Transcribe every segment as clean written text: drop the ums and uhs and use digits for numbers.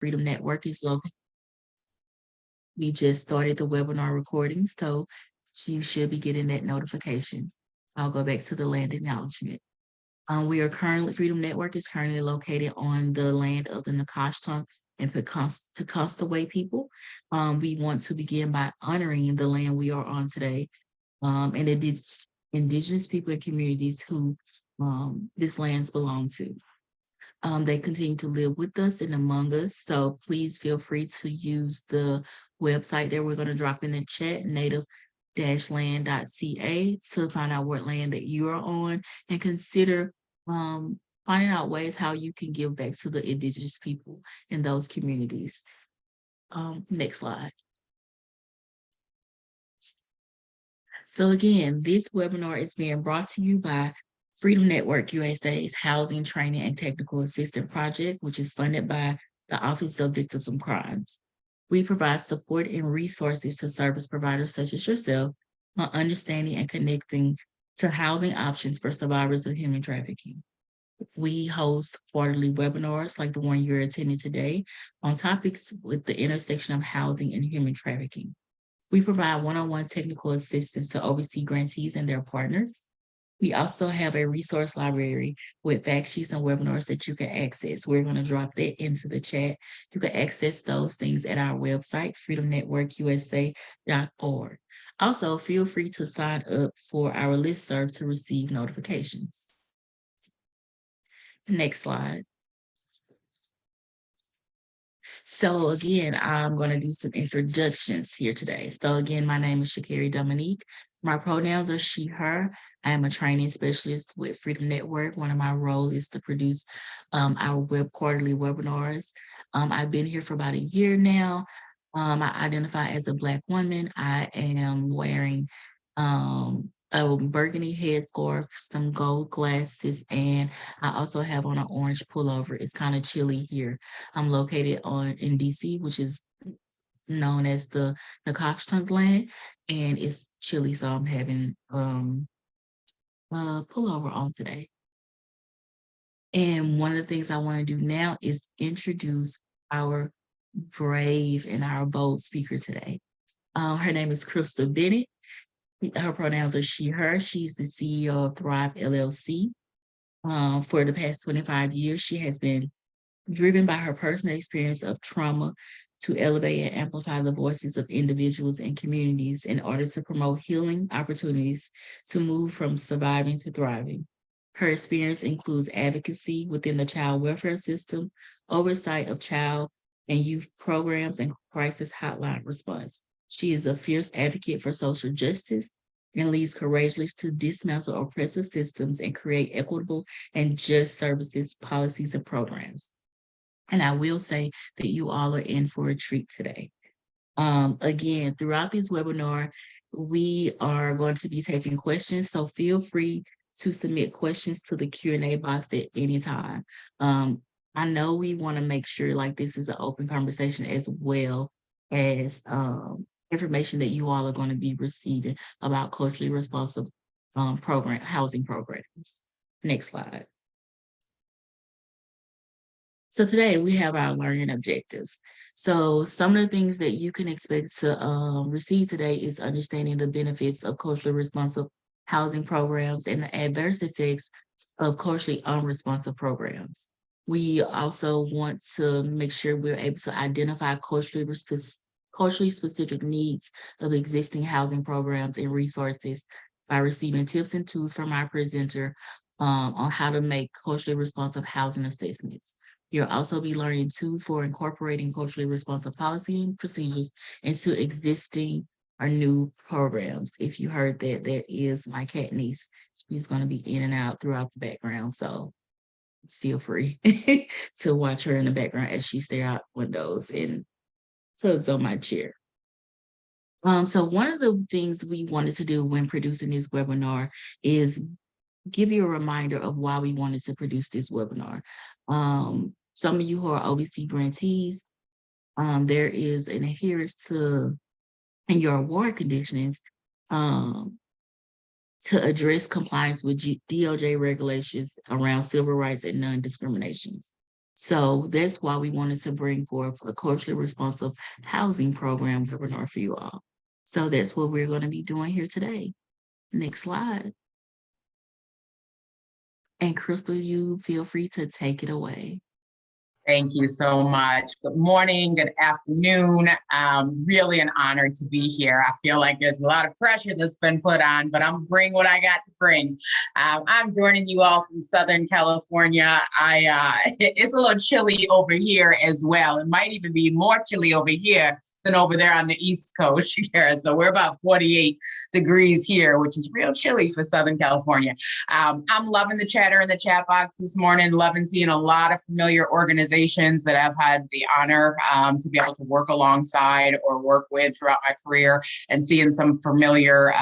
Freedom Network is located. We just started the webinar recording, so you should be getting that notification. I'll go back to the land acknowledgement. Freedom Network is currently located on the land of the Nakashtung and Pecostaway people. We want to begin by honoring the land we are on today, and it is indigenous people and communities who this lands belong to. They continue to live with us and among us. So please feel free to use the website that we're going to drop in the chat, native-land.ca, to find out what land that you are on and consider finding out ways how you can give back to the indigenous people in those communities. Next slide. So again, this webinar is being brought to you by Freedom Network USA's Housing, Training, and Technical Assistance Project, which is funded by the Office of Victims of Crimes. We provide support and resources to service providers such as yourself on understanding and connecting to housing options for survivors of human trafficking. We host quarterly webinars like the one you're attending today on topics with the intersection of housing and human trafficking. We provide one-on-one technical assistance to overseas grantees and their partners. We also have a resource library with fact sheets and webinars that you can access. We're going to drop that into the chat. You can access those things at our website, freedomnetworkusa.org. Also, feel free to sign up for our listserv to receive notifications. Next slide. So again, I'm going to do some introductions here today. So again, my name is Shakari Dominique. My pronouns are she, her. I am a training specialist with Freedom Network. One of my roles is to produce our quarterly webinars. I've been here for about a year now. I identify as a Black woman. I am wearing a burgundy headscarf, some gold glasses, and I also have on an orange pullover. It's kind of chilly here. I'm located in DC, which is known as the Nakashtung land, and it's chilly, so I'm having a pullover on today. And one of the things I want to do now is introduce our brave and our bold speaker today. Her name is Crystal Bennett. Her pronouns are she, her. She's the CEO of Thrive LLC. For the past 25 years, she has been driven by her personal experience of trauma to elevate and amplify the voices of individuals and communities in order to promote healing opportunities to move from surviving to thriving. Her experience includes advocacy within the child welfare system, oversight of child and youth programs, and crisis hotline response. She is a fierce advocate for social justice and leads courageously to dismantle oppressive systems and create equitable and just services, policies, and programs. And I will say that you all are in for a treat today. Again, throughout this webinar, we are going to be taking questions, so feel free to submit questions to the Q&A box at any time. I know we want to make sure like this is an open conversation as well as information that you all are going to be receiving about culturally responsive housing programs. Next slide. So today we have our learning objectives. So some of the things that you can expect to receive today is understanding the benefits of culturally responsive housing programs and the adverse effects of culturally unresponsive programs. We also want to make sure we're able to identify culturally specific needs of existing housing programs and resources by receiving tips and tools from our presenter on how to make culturally responsive housing assessments. You'll also be learning tools for incorporating culturally responsive policy and procedures into existing or new programs. If you heard that, that is my cat niece. She's going to be in and out throughout the background, so feel free to watch her in the background as she stares out windows and tugs on my chair. So one of the things we wanted to do when producing this webinar is give you a reminder of why we wanted to produce this webinar. Some of you who are OVC grantees, there is an adherence to in your award conditions to address compliance with DOJ regulations around civil rights and non-discrimination. So that's why we wanted to bring forth a culturally responsive housing program webinar for you all. So that's what we're going to be doing here today. Next slide. And Crystal, you feel free to take it away. Thank you so much. Good morning, good afternoon. Really an honor to be here. I feel like there's a lot of pressure that's been put on, but I'm bringing what I got to bring. I'm joining you all from Southern California. It's a little chilly over here as well. It might even be more chilly over here than over there on the East Coast here. So we're about 48 degrees here, which is real chilly for Southern California. I'm loving the chatter in the chat box this morning, loving seeing a lot of familiar organizations that I've had the honor to be able to work alongside or work with throughout my career, and seeing some familiar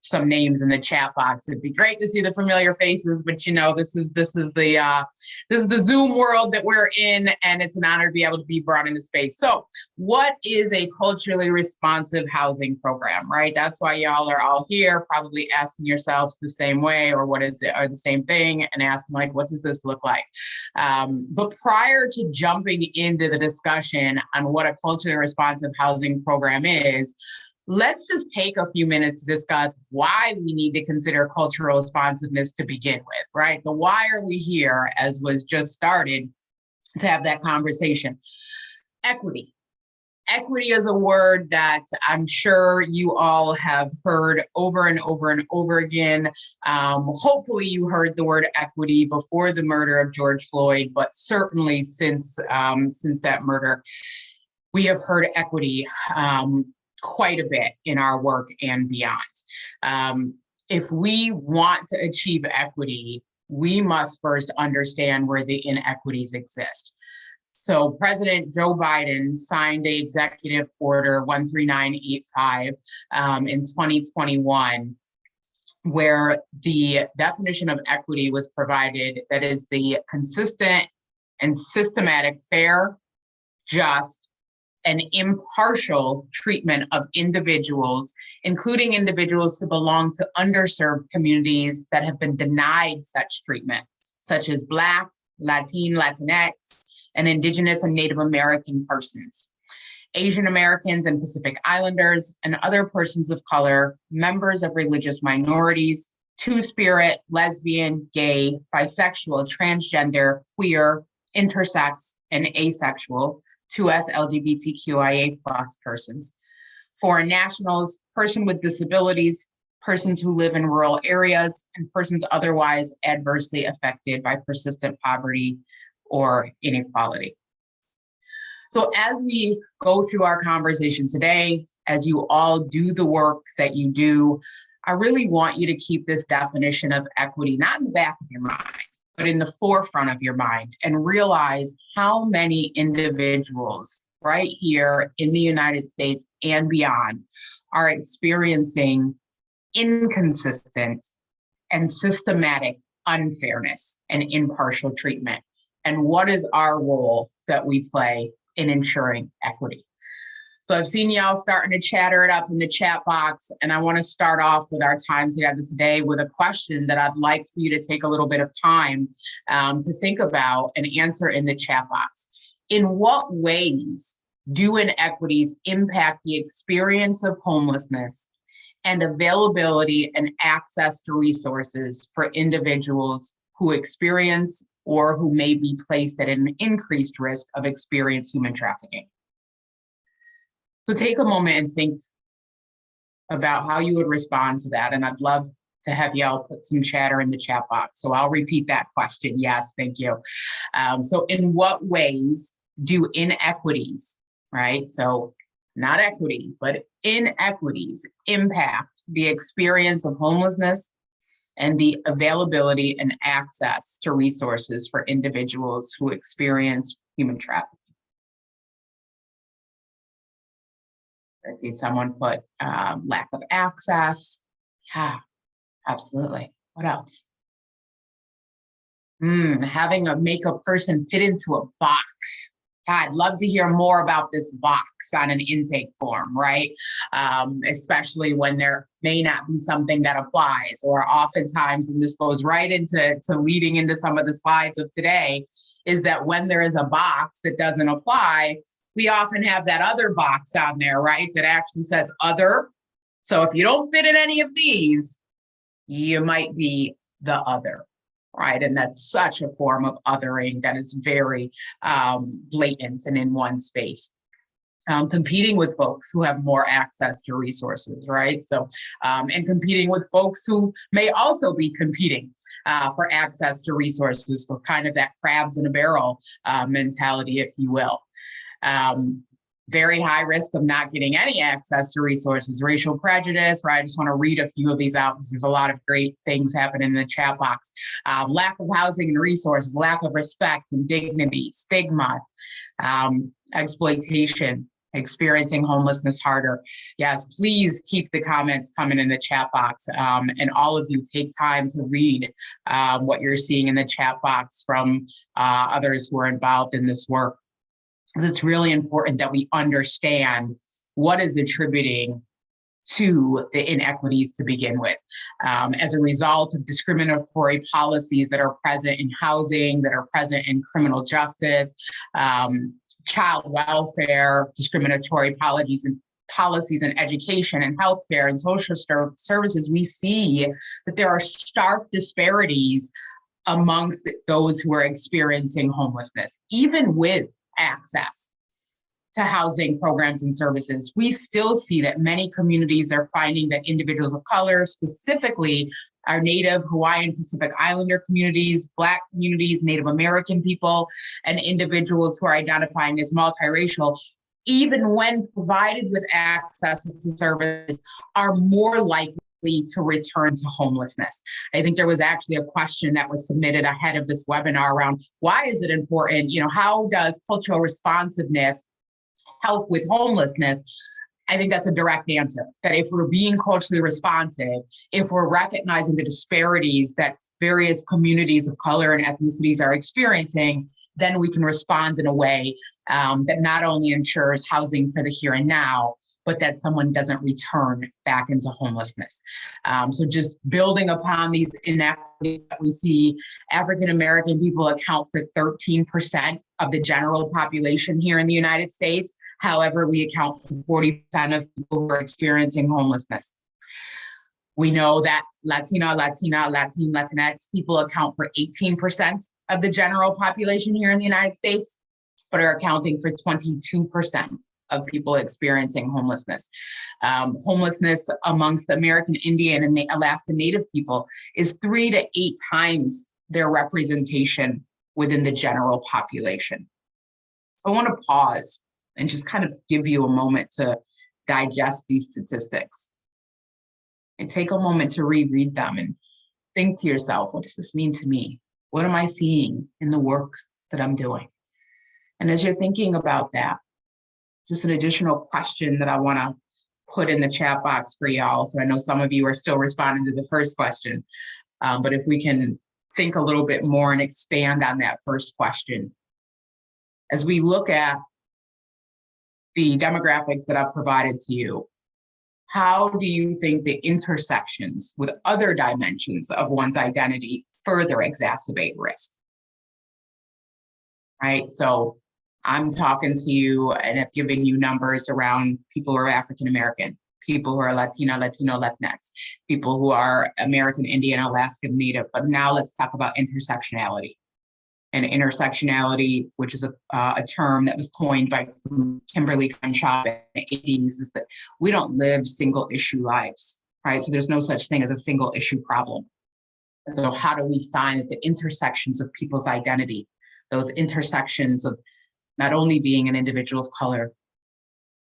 some names in the chat box. It'd be great to see the familiar faces, but you know, this is the Zoom world that we're in, and it's an honor to be able to be brought into space. So what is a culturally responsive housing program, right? That's why y'all are all here, probably asking yourselves the same way, or what is it, or the same thing, and asking like, what does this look like? But prior to jumping into the discussion on what a culturally responsive housing program is, let's just take a few minutes to discuss why we need to consider cultural responsiveness to begin with, right? The why are we here, as was just started, to have that conversation. Equity. Equity is a word that I'm sure you all have heard over and over and over again. Hopefully you heard the word equity before the murder of George Floyd, but certainly since that murder, we have heard equity quite a bit in our work and beyond. If we want to achieve equity, we must first understand where the inequities exist. So President Joe Biden signed the Executive Order 13985 in 2021, where the definition of equity was provided, that is the consistent and systematic, fair, just, and impartial treatment of individuals, including individuals who belong to underserved communities that have been denied such treatment, such as Black, Latinx, and Indigenous and Native American persons, Asian Americans and Pacific Islanders, and other persons of color, members of religious minorities, two-spirit, lesbian, gay, bisexual, transgender, queer, intersex, and asexual, 2S LGBTQIA+ persons, foreign nationals, person with disabilities, persons who live in rural areas, and persons otherwise adversely affected by persistent poverty or inequality. So as we go through our conversation today, as you all do the work that you do, I really want you to keep this definition of equity not in the back of your mind, but in the forefront of your mind, and realize how many individuals right here in the United States and beyond are experiencing inconsistent and systematic unfairness and impartial treatment. And what is our role that we play in ensuring equity? So I've seen y'all starting to chatter it up in the chat box, and I want to start off with our time together today with a question that I'd like for you to take a little bit of time to think about and answer in the chat box. In what ways do inequities impact the experience of homelessness and availability and access to resources for individuals who experience or who may be placed at an increased risk of experience human trafficking? So take a moment and think about how you would respond to that. And I'd love to have y'all put some chatter in the chat box. So I'll repeat that question. Yes, thank you. So in what ways do inequities, right? So not equity, but inequities impact the experience of homelessness and the availability and access to resources for individuals who experience human trafficking? I see someone put lack of access. Yeah, absolutely. What else? Having to make a person fit into a box. God, I'd love to hear more about this box on an intake form, right? Especially when there may not be something that applies, or oftentimes, and this goes right into leading into some of the slides of today, is that when there is a box that doesn't apply, we often have that other box on there, right, that actually says other. So if you don't fit in any of these, you might be the other, right? And that's such a form of othering that is very blatant and in one space. Competing with folks who have more access to resources, right? So, and competing with folks who may also be competing for access to resources, for kind of that crabs in a barrel mentality, if you will. Very high risk of not getting any access to resources, racial prejudice, right? I just want to read a few of these out because there's a lot of great things happening in the chat box. Lack of housing and resources, lack of respect and dignity, stigma, exploitation, experiencing homelessness harder. Yes, please keep the comments coming in the chat box. And all of you take time to read what you're seeing in the chat box from others who are involved in this work. It's really important that we understand what is attributing to the inequities to begin with. As a result of discriminatory policies that are present in housing, that are present in criminal justice, child welfare, discriminatory policies in education and healthcare and social services, we see that there are stark disparities amongst those who are experiencing homelessness, even with access to housing programs and services. We still see that many communities are finding that individuals of color, specifically our Native, Hawaiian, Pacific Islander communities, Black communities, Native American people, and individuals who are identifying as multiracial, even when provided with access to services, are more likely to return to homelessness. I think there was actually a question that was submitted ahead of this webinar around why is it important? How does cultural responsiveness help with homelessness? I think that's a direct answer, that if we're being culturally responsive, if we're recognizing the disparities that various communities of color and ethnicities are experiencing, then we can respond in a way that not only ensures housing for the here and now, but that someone doesn't return back into homelessness. So just building upon these inequities that we see, African-American people account for 13% of the general population here in the United States. However, we account for 40% of people who are experiencing homelessness. We know that Latinx people account for 18% of the general population here in the United States, but are accounting for 22% of people experiencing homelessness. Homelessness amongst the American Indian and Alaska Native people is 3 to 8 times their representation within the general population. I want to pause and just kind of give you a moment to digest these statistics and take a moment to reread them and think to yourself, what does this mean to me? What am I seeing in the work that I'm doing? And as you're thinking about that, just an additional question that I want to put in the chat box for y'all. So I know some of you are still responding to the first question, but if we can think a little bit more and expand on that first question. As we look at the demographics that I've provided to you, how do you think the intersections with other dimensions of one's identity further exacerbate risk? Right, so I'm talking to you and have given you numbers around people who are African American, people who are Latino, Latinx, people who are American Indian, Alaska Native. But now let's talk about intersectionality. And intersectionality, which is a term that was coined by Kimberly Crenshaw in the 80s, is that we don't live single issue lives, right? So there's no such thing as a single issue problem. And so how do we find that the intersections of people's identity, those intersections of not only being an individual of color,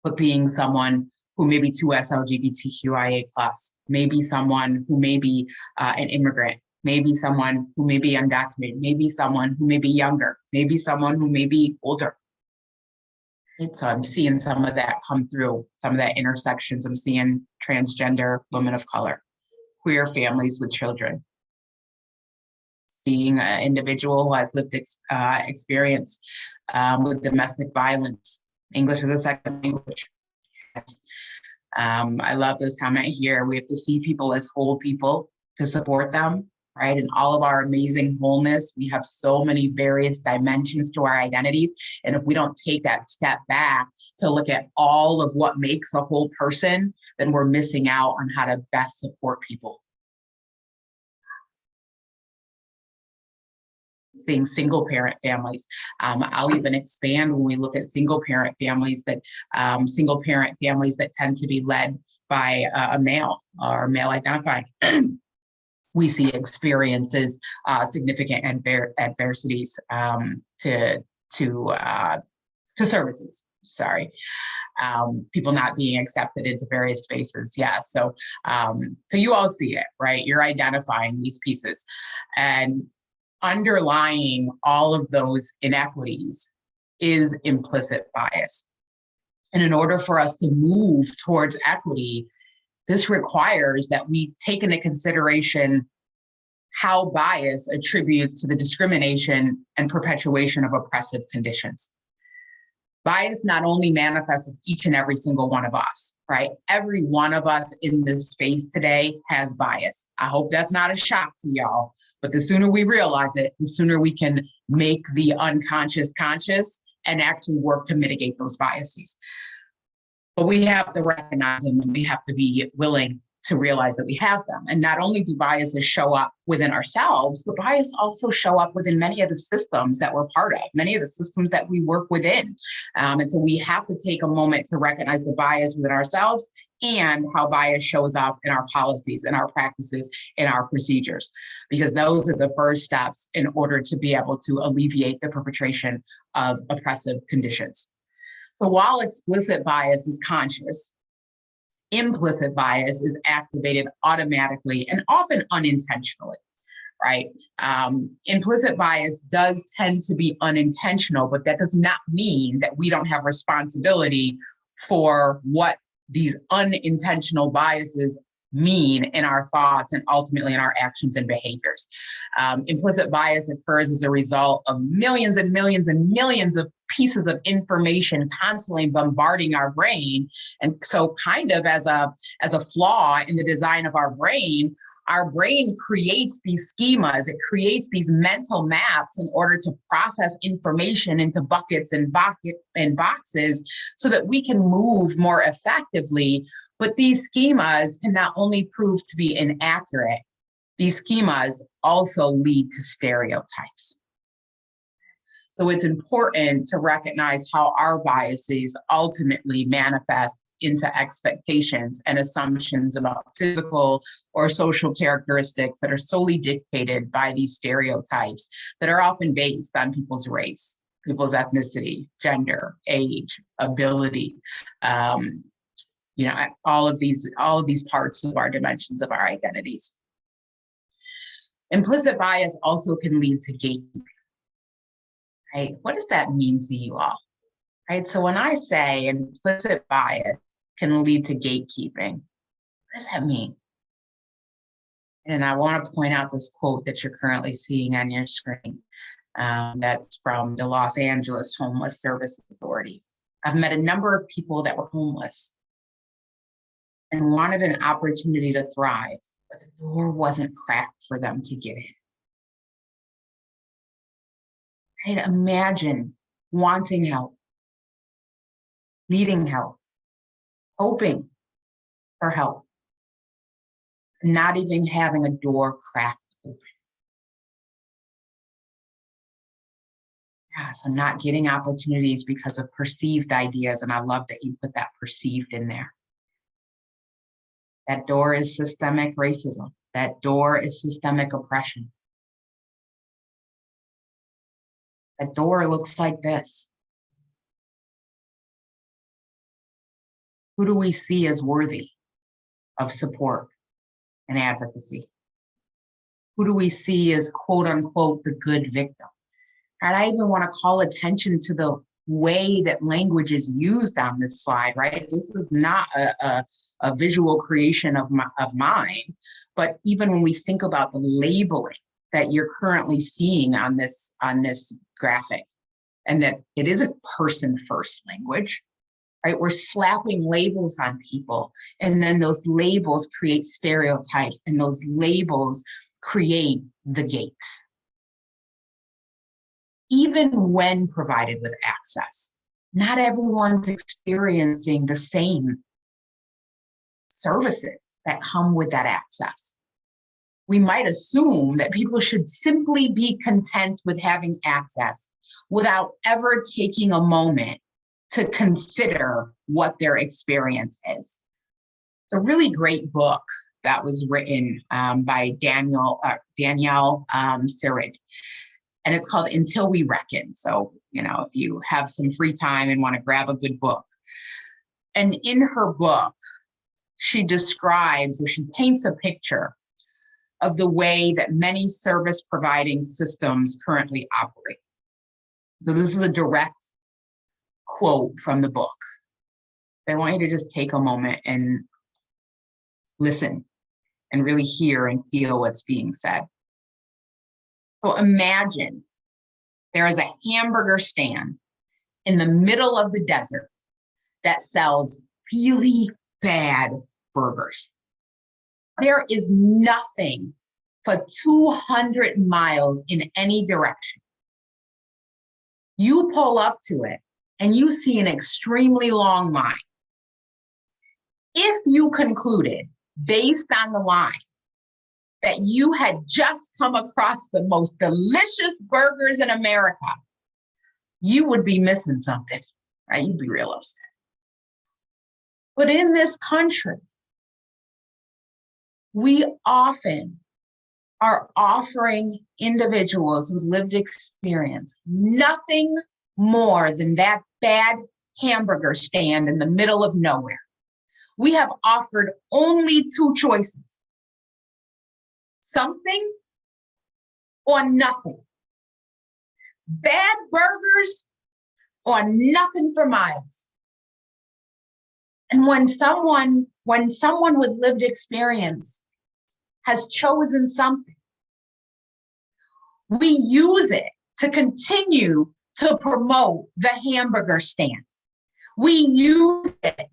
but being someone who may be 2S LGBTQIA+, maybe someone who may be an immigrant, maybe someone who may be undocumented, maybe someone who may be younger, maybe someone who may be older. And so I'm seeing some of that come through, some of that intersections. I'm seeing transgender women of color, queer families with children, seeing an individual who has lived experience with domestic violence, English as a second language. I love this comment here. We have to see people as whole people to support them, right? And all of our amazing wholeness, we have so many various dimensions to our identities. And if we don't take that step back to look at all of what makes a whole person, then we're missing out on how to best support people. Seeing single parent families. I'll even expand when we look at single parent families that tend to be led by a male or male identified. We see experiences significant adversities to services. Sorry, people not being accepted into various spaces. Yeah, so you all see it, right? You're identifying these pieces, and underlying all of those inequities is implicit bias. And in order for us to move towards equity, this requires that we take into consideration how bias attributes to the discrimination and perpetuation of oppressive conditions. Bias not only manifests in each and every single one of us, right? Every one of us in this space today has bias. I hope that's not a shock to y'all, but the sooner we realize it, the sooner we can make the unconscious conscious and actually work to mitigate those biases. But we have to recognize them, and we have to be willing to realize that we have them. And not only do biases show up within ourselves, but bias also show up within many of the systems that we're part of, many of the systems that we work within. And so we have to take a moment to recognize the bias within ourselves and how bias shows up in our policies, in our practices, in our procedures, because those are the first steps in order to be able to alleviate the perpetration of oppressive conditions. So while explicit bias is conscious, implicit bias is activated automatically and often unintentionally, right? Implicit bias does tend to be unintentional, but that does not mean that we don't have responsibility for what these unintentional biases mean in our thoughts and ultimately in our actions and behaviors. Implicit bias occurs as a result of millions and millions and millions of pieces of information constantly bombarding our brain. And so kind of as a flaw in the design of our brain creates these schemas, it creates these mental maps in order to process information into buckets and boxes so that we can move more effectively. But these schemas can not only prove to be inaccurate, these schemas also lead to stereotypes. So it's important to recognize how our biases ultimately manifest into expectations and assumptions about physical or social characteristics that are solely dictated by these stereotypes that are often based on people's race, people's ethnicity, gender, age, ability, all of these parts of our dimensions of our identities. Implicit bias also can lead to gatekeeping. Right? What does that mean to you all? Right? So when I say implicit bias can lead to gatekeeping, what does that mean? And I want to point out this quote that you're currently seeing on your screen. That's from the Los Angeles Homeless Service Authority. I've met a number of people that were homeless and wanted an opportunity to thrive, but the door wasn't cracked for them to get in. Right? Imagine wanting help, needing help, hoping for help, not even having a door cracked open. Yeah, so not getting opportunities because of perceived ideas, and I love that you put that perceived in there. That door is systemic racism. That door is systemic oppression. That door looks like this. Who do we see as worthy of support and advocacy? Who do we see as quote unquote the good victim? And I even want to call attention to the way that language is used on this slide, right? This is not a visual creation of mine, but even when we think about the labeling that you're currently seeing on this graphic, and that it isn't person first language, right? We're slapping labels on people, and then those labels create stereotypes, and those labels create the gates. Even when provided with access, not everyone's experiencing the same services that come with that access. We might assume that people should simply be content with having access without ever taking a moment to consider what their experience is. It's a really great book that was written by Danielle Sirid, and it's called Until We Reckon. So, if you have some free time and want to grab a good book. And in her book, she describes, or she paints a picture of the way that many service providing systems currently operate. So this is a direct quote from the book. I want you to just take a moment and listen and really hear and feel what's being said. So imagine there is a hamburger stand in the middle of the desert that sells really bad burgers. There is nothing for 200 miles in any direction. You pull up to it and you see an extremely long line. If you concluded, based on the line, that you had just come across the most delicious burgers in America, you would be missing something, right? You'd be real upset. But in this country, we often are offering individuals with lived experience nothing more than that bad hamburger stand in the middle of nowhere. We have offered only two choices: something or nothing. Bad burgers or nothing for miles. And when someone with lived experience has chosen something, we use it to continue to promote the hamburger stand. We use it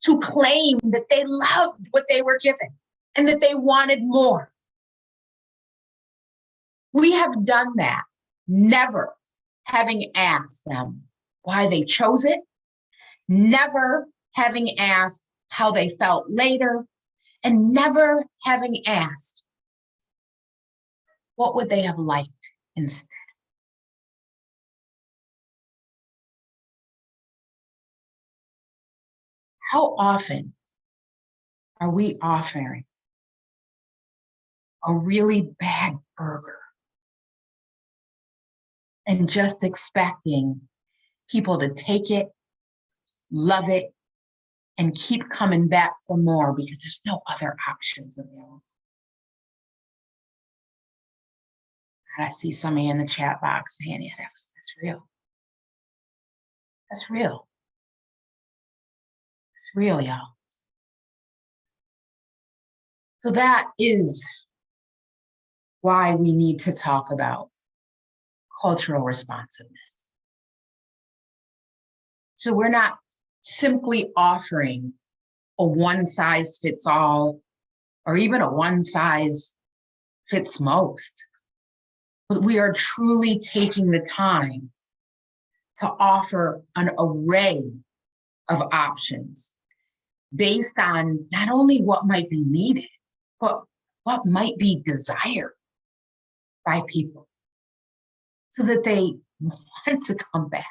to claim that they loved what they were given and that they wanted more. We have done that, never having asked them why they chose it, never having asked how they felt later, and never having asked what would they have liked instead. How often are we offering a really bad burger and just expecting people to take it, love it, and keep coming back for more because there's no other options available? I see some of you in the chat box saying, yeah, that's real. That's real. It's real, y'all. So that is why we need to talk about cultural responsiveness. So we're not simply offering a one-size-fits-all or even a one-size-fits-most, but we are truly taking the time to offer an array of options based on not only what might be needed, but what might be desired by people so that they want to come back.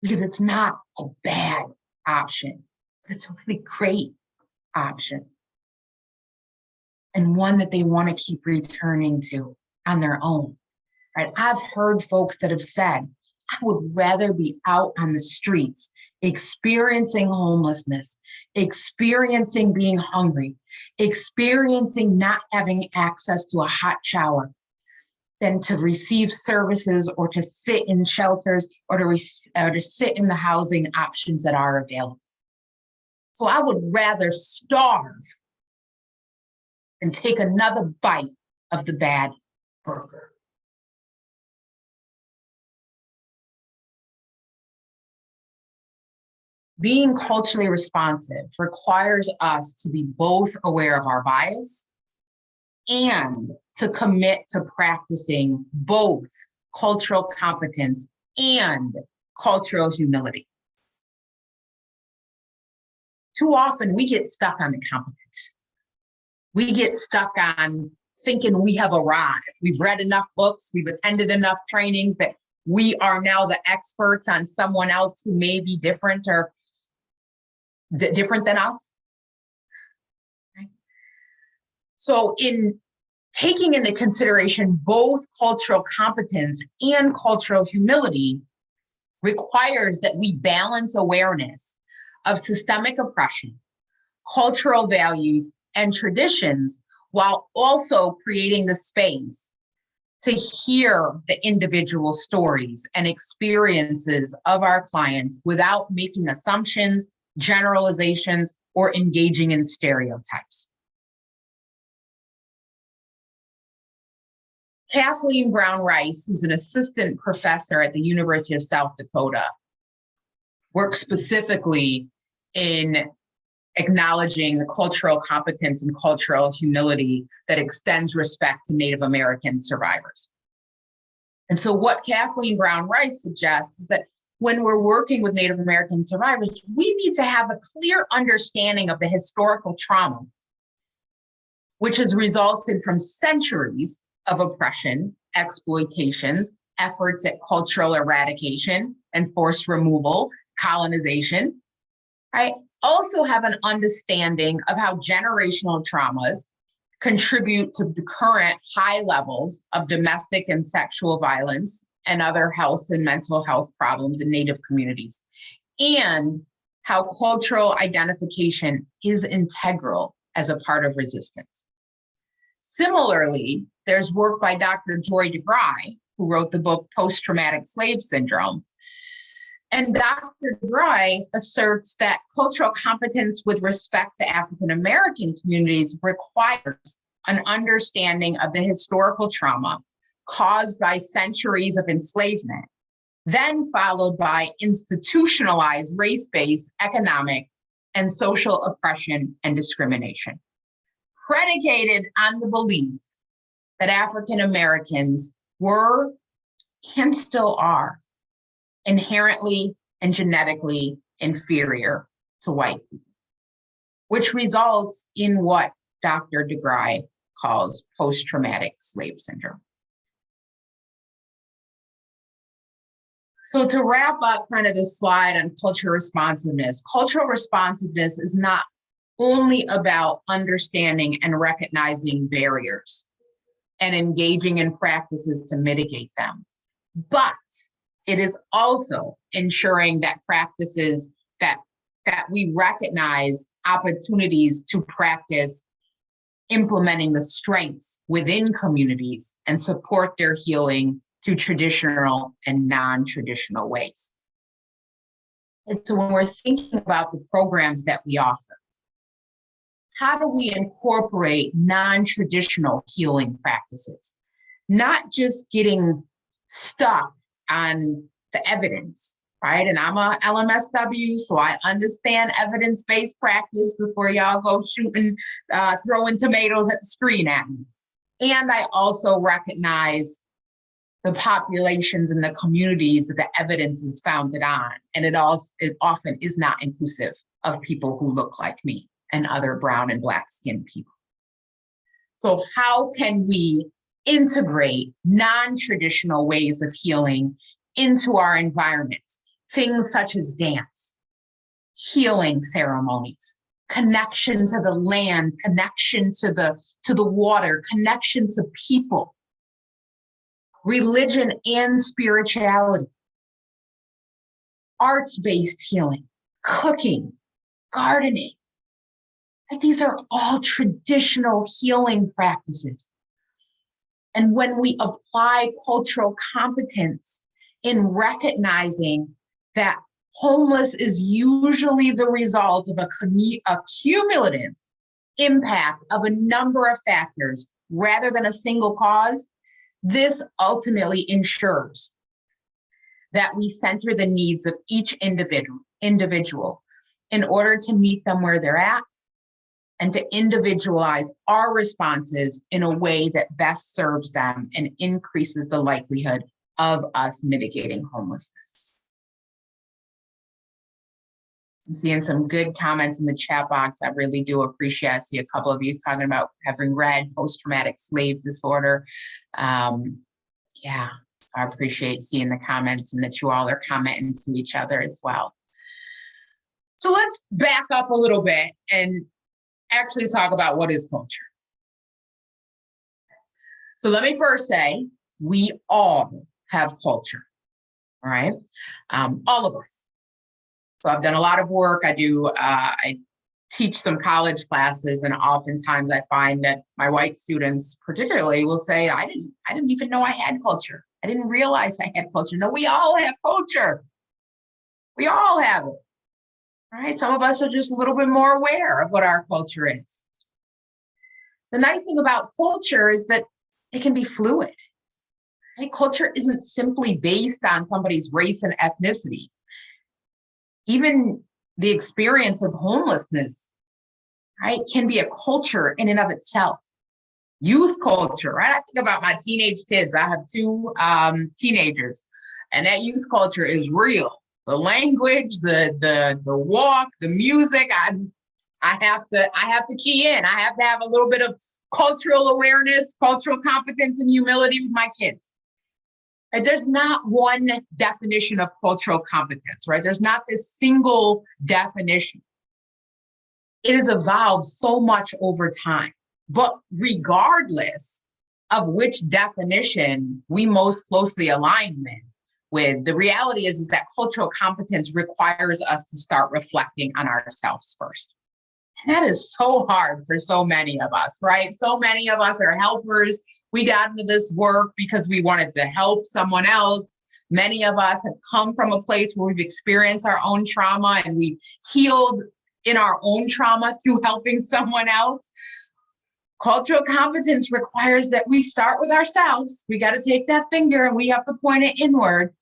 Because it's not a bad option, but it's a really great option. And one that they want to keep returning to on their own. Right? I've heard folks that have said, I would rather be out on the streets, experiencing homelessness, experiencing being hungry, experiencing not having access to a hot shower, than to receive services or to sit in shelters or to sit in the housing options that are available. So I would rather starve than take another bite of the bad burger. Being culturally responsive requires us to be both aware of our bias and to commit to practicing both cultural competence and cultural humility. Too often we get stuck on the competence. We get stuck on thinking we have arrived. We've read enough books, we've attended enough trainings that we are now the experts on someone else who may be different or different than us. Okay. So in taking into consideration both cultural competence and cultural humility requires that we balance awareness of systemic oppression, cultural values, and traditions, while also creating the space to hear the individual stories and experiences of our clients without making assumptions, generalizations, or engaging in stereotypes. Kathleen Brown Rice, who's an assistant professor at the University of South Dakota, works specifically in acknowledging the cultural competence and cultural humility that extends respect to Native American survivors. And so what Kathleen Brown Rice suggests is that when we're working with Native American survivors, we need to have a clear understanding of the historical trauma, which has resulted from centuries of oppression, exploitations, efforts at cultural eradication and forced removal, colonization, right? Also have an understanding of how generational traumas contribute to the current high levels of domestic and sexual violence and other health and mental health problems in Native communities, and how cultural identification is integral as a part of resistance. Similarly, there's work by Dr. Joy DeGruy, who wrote the book Post-Traumatic Slave Syndrome. And Dr. DeGruy asserts that cultural competence with respect to African American communities requires an understanding of the historical trauma caused by centuries of enslavement, then followed by institutionalized race-based economic and social oppression and discrimination, predicated on the belief that African Americans were and still are inherently and genetically inferior to white people, which results in what Dr. DeGruy calls post-traumatic slave syndrome. So to wrap up kind of this slide on cultural responsiveness is not only about understanding and recognizing barriers and engaging in practices to mitigate them, but it is also ensuring that practices that we recognize opportunities to practice implementing the strengths within communities and support their healing through traditional and non-traditional ways. And so when we're thinking about the programs that we offer, how do we incorporate non-traditional healing practices? Not just getting stuck on the evidence, right? And I'm a LMSW, so I understand evidence-based practice before y'all go shooting, throwing tomatoes at the screen at me. And I also recognize the populations and the communities that the evidence is founded on. And it often is not inclusive of people who look like me and other brown and black skinned people. So how can we integrate non-traditional ways of healing into our environments? Things such as dance, healing ceremonies, connection to the land, connection to the water, connection to people, religion and spirituality, arts-based healing, cooking, gardening. These are all traditional healing practices. And when we apply cultural competence in recognizing that homeless is usually the result of a cumulative impact of a number of factors rather than a single cause, this ultimately ensures that we center the needs of each individual in order to meet them where they're at and to individualize our responses in a way that best serves them and increases the likelihood of us mitigating homelessness. I'm seeing some good comments in the chat box. I really do appreciate. I see a couple of you talking about having read post-traumatic slave disorder. Yeah, I appreciate seeing the comments and that you all are commenting to each other as well. So let's back up a little bit and actually talk about what is culture. So let me first say, we all have culture, all right? All of us. So I've done a lot of work. I teach some college classes, and oftentimes I find that my white students particularly will say, I didn't even know I had culture. I didn't realize I had culture. No, we all have culture. We all have it. All right, some of us are just a little bit more aware of what our culture is. The nice thing about culture is that it can be fluid. Right? Culture isn't simply based on somebody's race and ethnicity. Even the experience of homelessness, right, can be a culture in and of itself. Youth culture, right? I think about my teenage kids. I have two teenagers, and that youth culture is real. The language, the walk, the music. I have to key in. I have to have a little bit of cultural awareness, cultural competence, and humility with my kids. Right? There's not one definition of cultural competence, right? There's not this single definition. It has evolved so much over time. But regardless of which definition we most closely align with, the reality is that cultural competence requires us to start reflecting on ourselves first. And that is so hard for so many of us, right? So many of us are helpers. We got into this work because we wanted to help someone else. Many of us have come from a place where we've experienced our own trauma and we've healed in our own trauma through helping someone else. Cultural competence requires that we start with ourselves. We got to take that finger and we have to point it inward,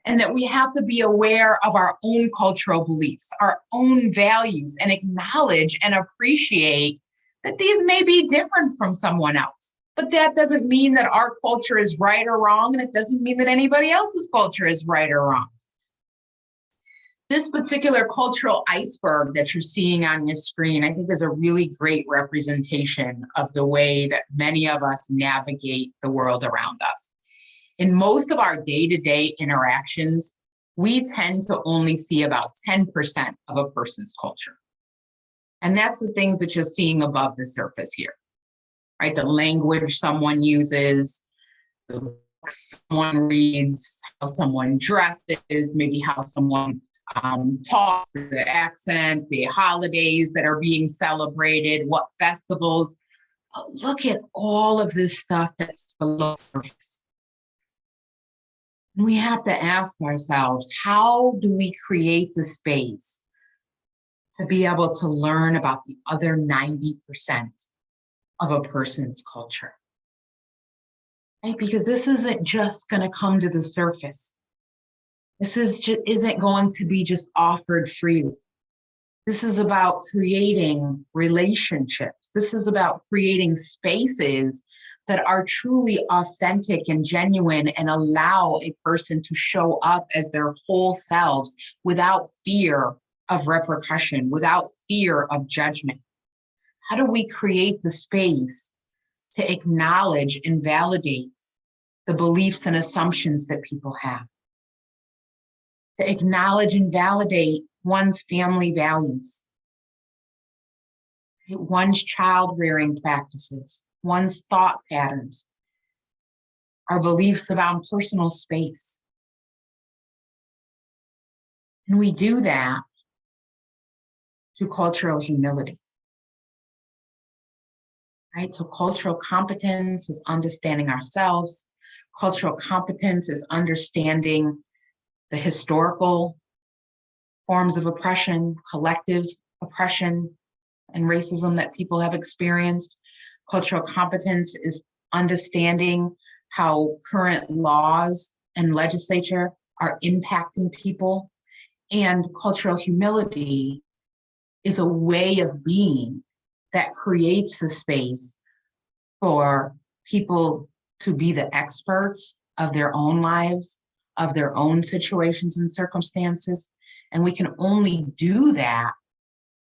and that we have to be aware of our own cultural beliefs, our own values, and acknowledge and appreciate that these may be different from someone else. But that doesn't mean that our culture is right or wrong, and it doesn't mean that anybody else's culture is right or wrong. This particular cultural iceberg that you're seeing on your screen, I think, is a really great representation of the way that many of us navigate the world around us. In most of our day-to-day interactions, we tend to only see about 10% of a person's culture. And that's the things that you're seeing above the surface here, right? The language someone uses, the books someone reads, how someone dresses, maybe how someone talks, the accent, the holidays that are being celebrated, what festivals. But look at all of this stuff that's below the surface. We have to ask ourselves, how do we create the space to be able to learn about the other 90% of a person's culture? Right? Because this isn't just going to come to the surface. This isn't going to be just offered freely. This is about creating relationships. This is about creating spaces that are truly authentic and genuine and allow a person to show up as their whole selves without fear of repercussion, without fear of judgment. How do we create the space to acknowledge and validate the beliefs and assumptions that people have? To acknowledge and validate one's family values, one's child rearing practices, one's thought patterns, our beliefs about personal space. And we do that through cultural humility. Right? So cultural competence is understanding ourselves. Cultural competence is understanding the historical forms of oppression, collective oppression, and racism that people have experienced. Cultural competence is understanding how current laws and legislature are impacting people. And cultural humility is a way of being that creates the space for people to be the experts of their own lives, of their own situations and circumstances. And we can only do that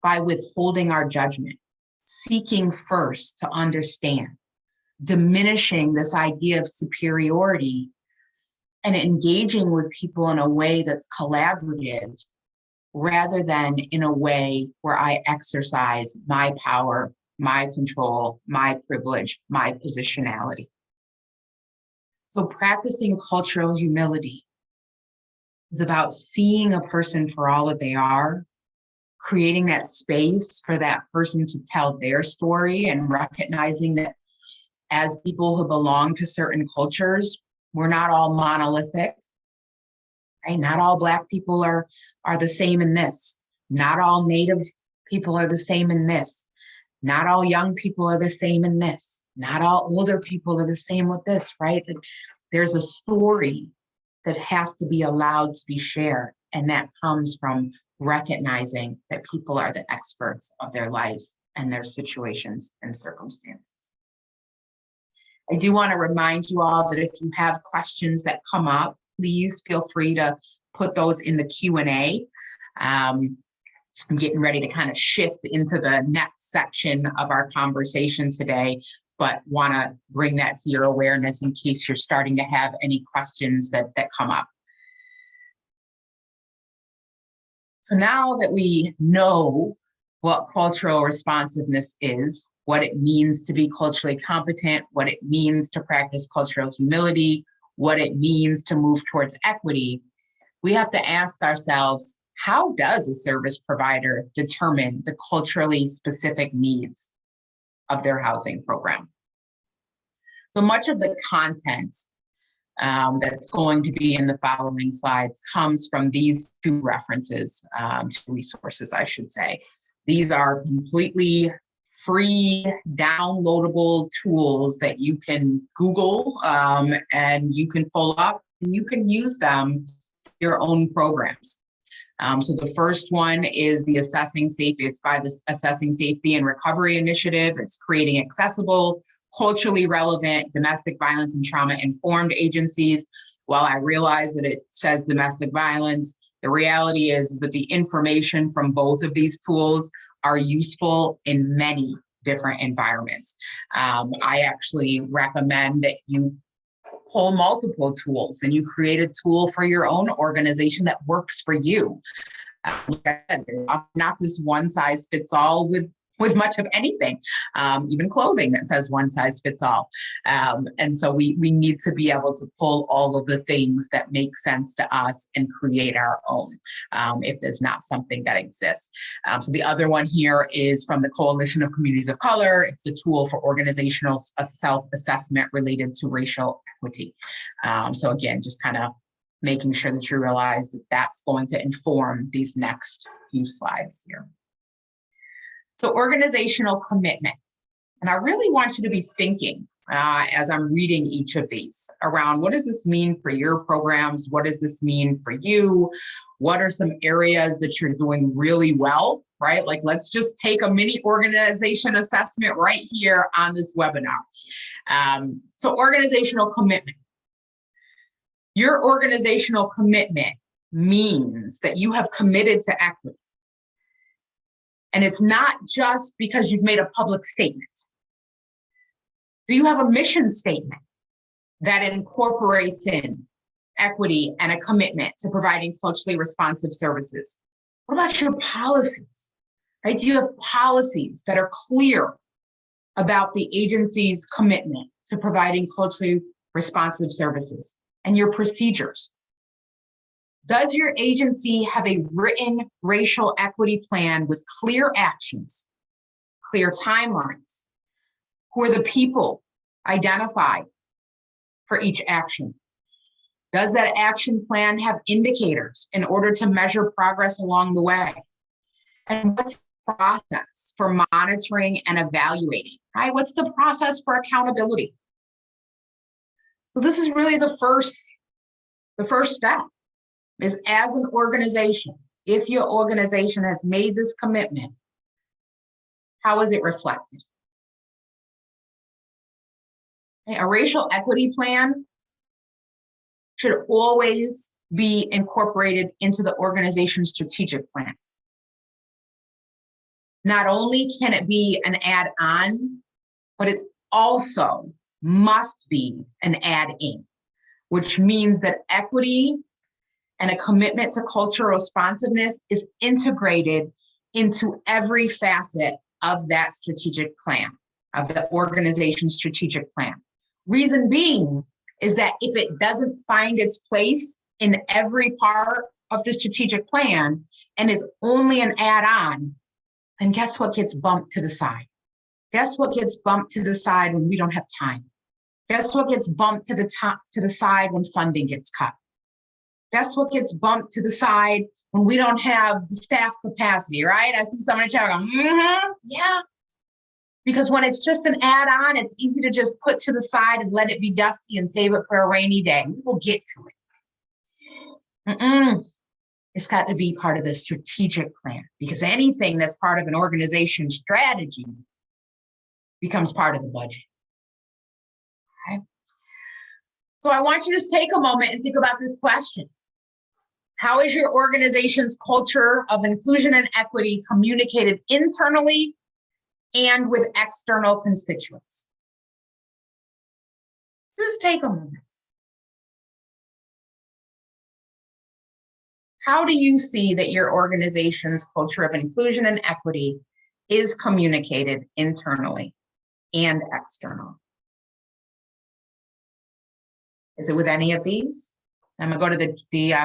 by withholding our judgment, seeking first to understand, diminishing this idea of superiority, and engaging with people in a way that's collaborative rather than in a way where I exercise my power, my control, my privilege, my positionality. So practicing cultural humility is about seeing a person for all that they are, creating that space for that person to tell their story, and recognizing that as people who belong to certain cultures, we're not all monolithic, right? Not all Black people are the same in this. Not all Native people are the same in this. Not all young people are the same in this. Not all older people are the same with this, right? There's a story that has to be allowed to be shared, and that comes from recognizing that people are the experts of their lives and their situations and circumstances. I do want to remind you all that if you have questions that come up, please feel free to put those in the Q&A. I'm getting ready to kind of shift into the next section of our conversation today, but want to bring that to your awareness in case you're starting to have any questions that come up. So now that we know what cultural responsiveness is, what it means to be culturally competent, what it means to practice cultural humility, what it means to move towards equity, we have to ask ourselves, how does a service provider determine the culturally specific needs of their housing program? So much of the content that's going to be in the following slides comes from these two references, resources, I should say. These are completely free downloadable tools that you can Google and you can pull up and you can use them for your own programs. So the first one is the Assessing Safety. It's by the Assessing Safety and Recovery Initiative. It's creating accessible, culturally relevant domestic violence and trauma informed agencies. While I realize that it says domestic violence, the reality is that the information from both of these tools are useful in many different environments. I actually recommend that you pull multiple tools and you create a tool for your own organization that works for you. Like I said, not this one size fits all with much of anything, even clothing that says one size fits all. And so we need to be able to pull all of the things that make sense to us and create our own, if there's not something that exists. So the other one here is from the Coalition of Communities of Color. It's a tool for organizational self-assessment related to racial equity. So again, just kind of making sure that you realize that that's going to inform these next few slides here. So organizational commitment. And I really want you to be thinking as I'm reading each of these around, what does this mean for your programs? What does this mean for you? What are some areas that you're doing really well, right? Like, let's just take a mini organization assessment right here on this webinar. So organizational commitment. Your organizational commitment means that you have committed to equity. And it's not just because you've made a public statement. Do you have a mission statement that incorporates in equity and a commitment to providing culturally responsive services? What about your policies, right? Do you have policies that are clear about the agency's commitment to providing culturally responsive services and your procedures? Does your agency have a written racial equity plan with clear actions, clear timelines? Who are the people identified for each action? Does that action plan have indicators in order to measure progress along the way? And what's the process for monitoring and evaluating, right? What's the process for accountability? So this is really the first step. Is as an organization, if your organization has made this commitment, How is it reflected? A racial equity plan should always be incorporated into the organization's strategic plan. Not only can it be an add-on, but it also must be an add-in, which means that equity and a commitment to cultural responsiveness is integrated into every facet of that strategic plan, of the organization's strategic plan. Reason being is that if it doesn't find its place in every part of the strategic plan and is only an add-on, then guess what gets bumped to the side? Guess what gets bumped to the side when we don't have time? Guess what gets bumped to the side when funding gets cut? Guess what gets bumped to the side when we don't have the staff capacity, right? I see someone in the chat going, yeah. Because when it's just an add-on, it's easy to just put to the side and let it be dusty and save it for a rainy day. We will get to it. It's got to be part of the strategic plan, because anything that's part of an organization's strategy becomes part of the budget. Okay? So I want you to just take a moment and think about this question. How is your organization's culture of inclusion and equity communicated internally and with external constituents? Just take a moment. How do you see that your organization's culture of inclusion and equity is communicated internally and externally? Is it with any of these? I'm gonna go to the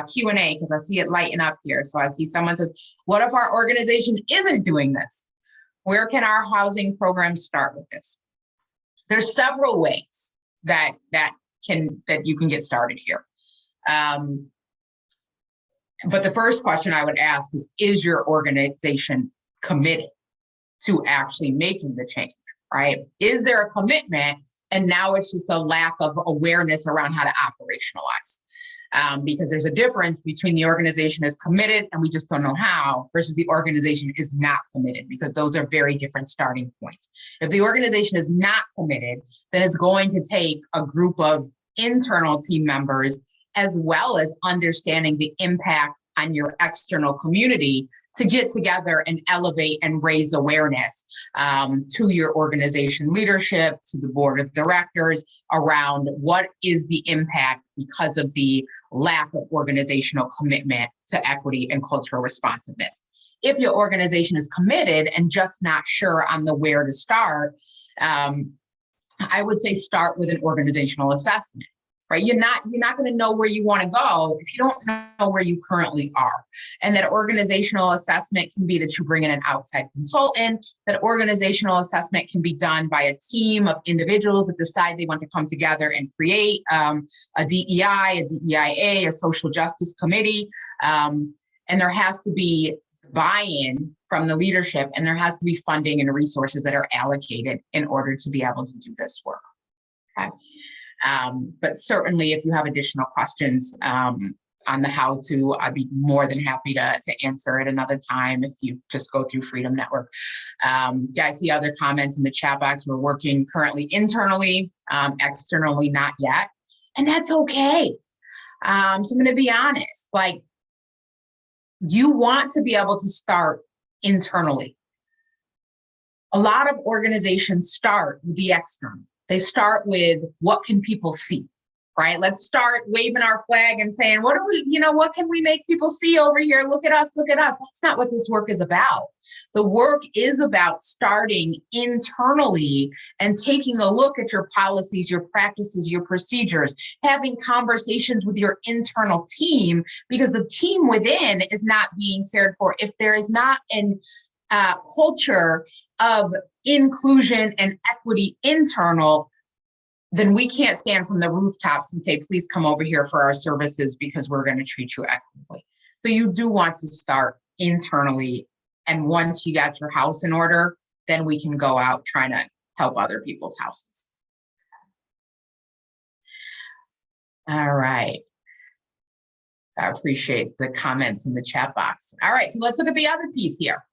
Q&A because I see it lighting up here. So I see someone says, what if our organization isn't doing this? Where can our housing program start with this? There's several ways that you can get started here. But the first question I would ask is your organization committed to actually making the change, right? Is there a commitment and now it's just a lack of awareness around how to operationalize? Because there's a difference between the organization is committed and we just don't know how versus the organization is not committed, because those are very different starting points. If the organization is not committed, then it's going to take a group of internal team members as well as understanding the impact on your external community to get together and elevate and raise awareness to your organization leadership, to the board of directors around what is the impact because of the lack of organizational commitment to equity and cultural responsiveness. If your organization is committed and just not sure on the where to start, I would say start with an organizational assessment. Right? You're not going to know where you want to go if you don't know where you currently are. And that organizational assessment can be that you bring in an outside consultant. That organizational assessment can be done by a team of individuals that decide they want to come together and create a DEI, a DEIA, a social justice committee. And there has to be buy-in from the leadership, and there has to be funding and resources that are allocated in order to be able to do this work. Okay. But certainly if you have additional questions on the how to, I'd be more than happy to answer at another time if you just go through Freedom Network. Yeah, I see other comments in the chat box. We're working currently internally, externally not yet, and that's okay. So I'm going to be honest, like, you want to be able to start internally. A lot of organizations start with the external. They start with what can people see, right? Let's start waving our flag and saying, what can we make people see over here? Look at us, look at us. That's not what this work is about. The work is about starting internally and taking a look at your policies, your practices, your procedures, having conversations with your internal team, because the team within is not being cared for if there is not an culture of inclusion and equity internal. Then we can't stand from the rooftops and say, please come over here for our services because we're going to treat you equitably. So you do want to start internally. And once you got your house in order, then we can go out trying to help other people's houses. All right. I appreciate the comments in the chat box. All right, so let's look at the other piece here.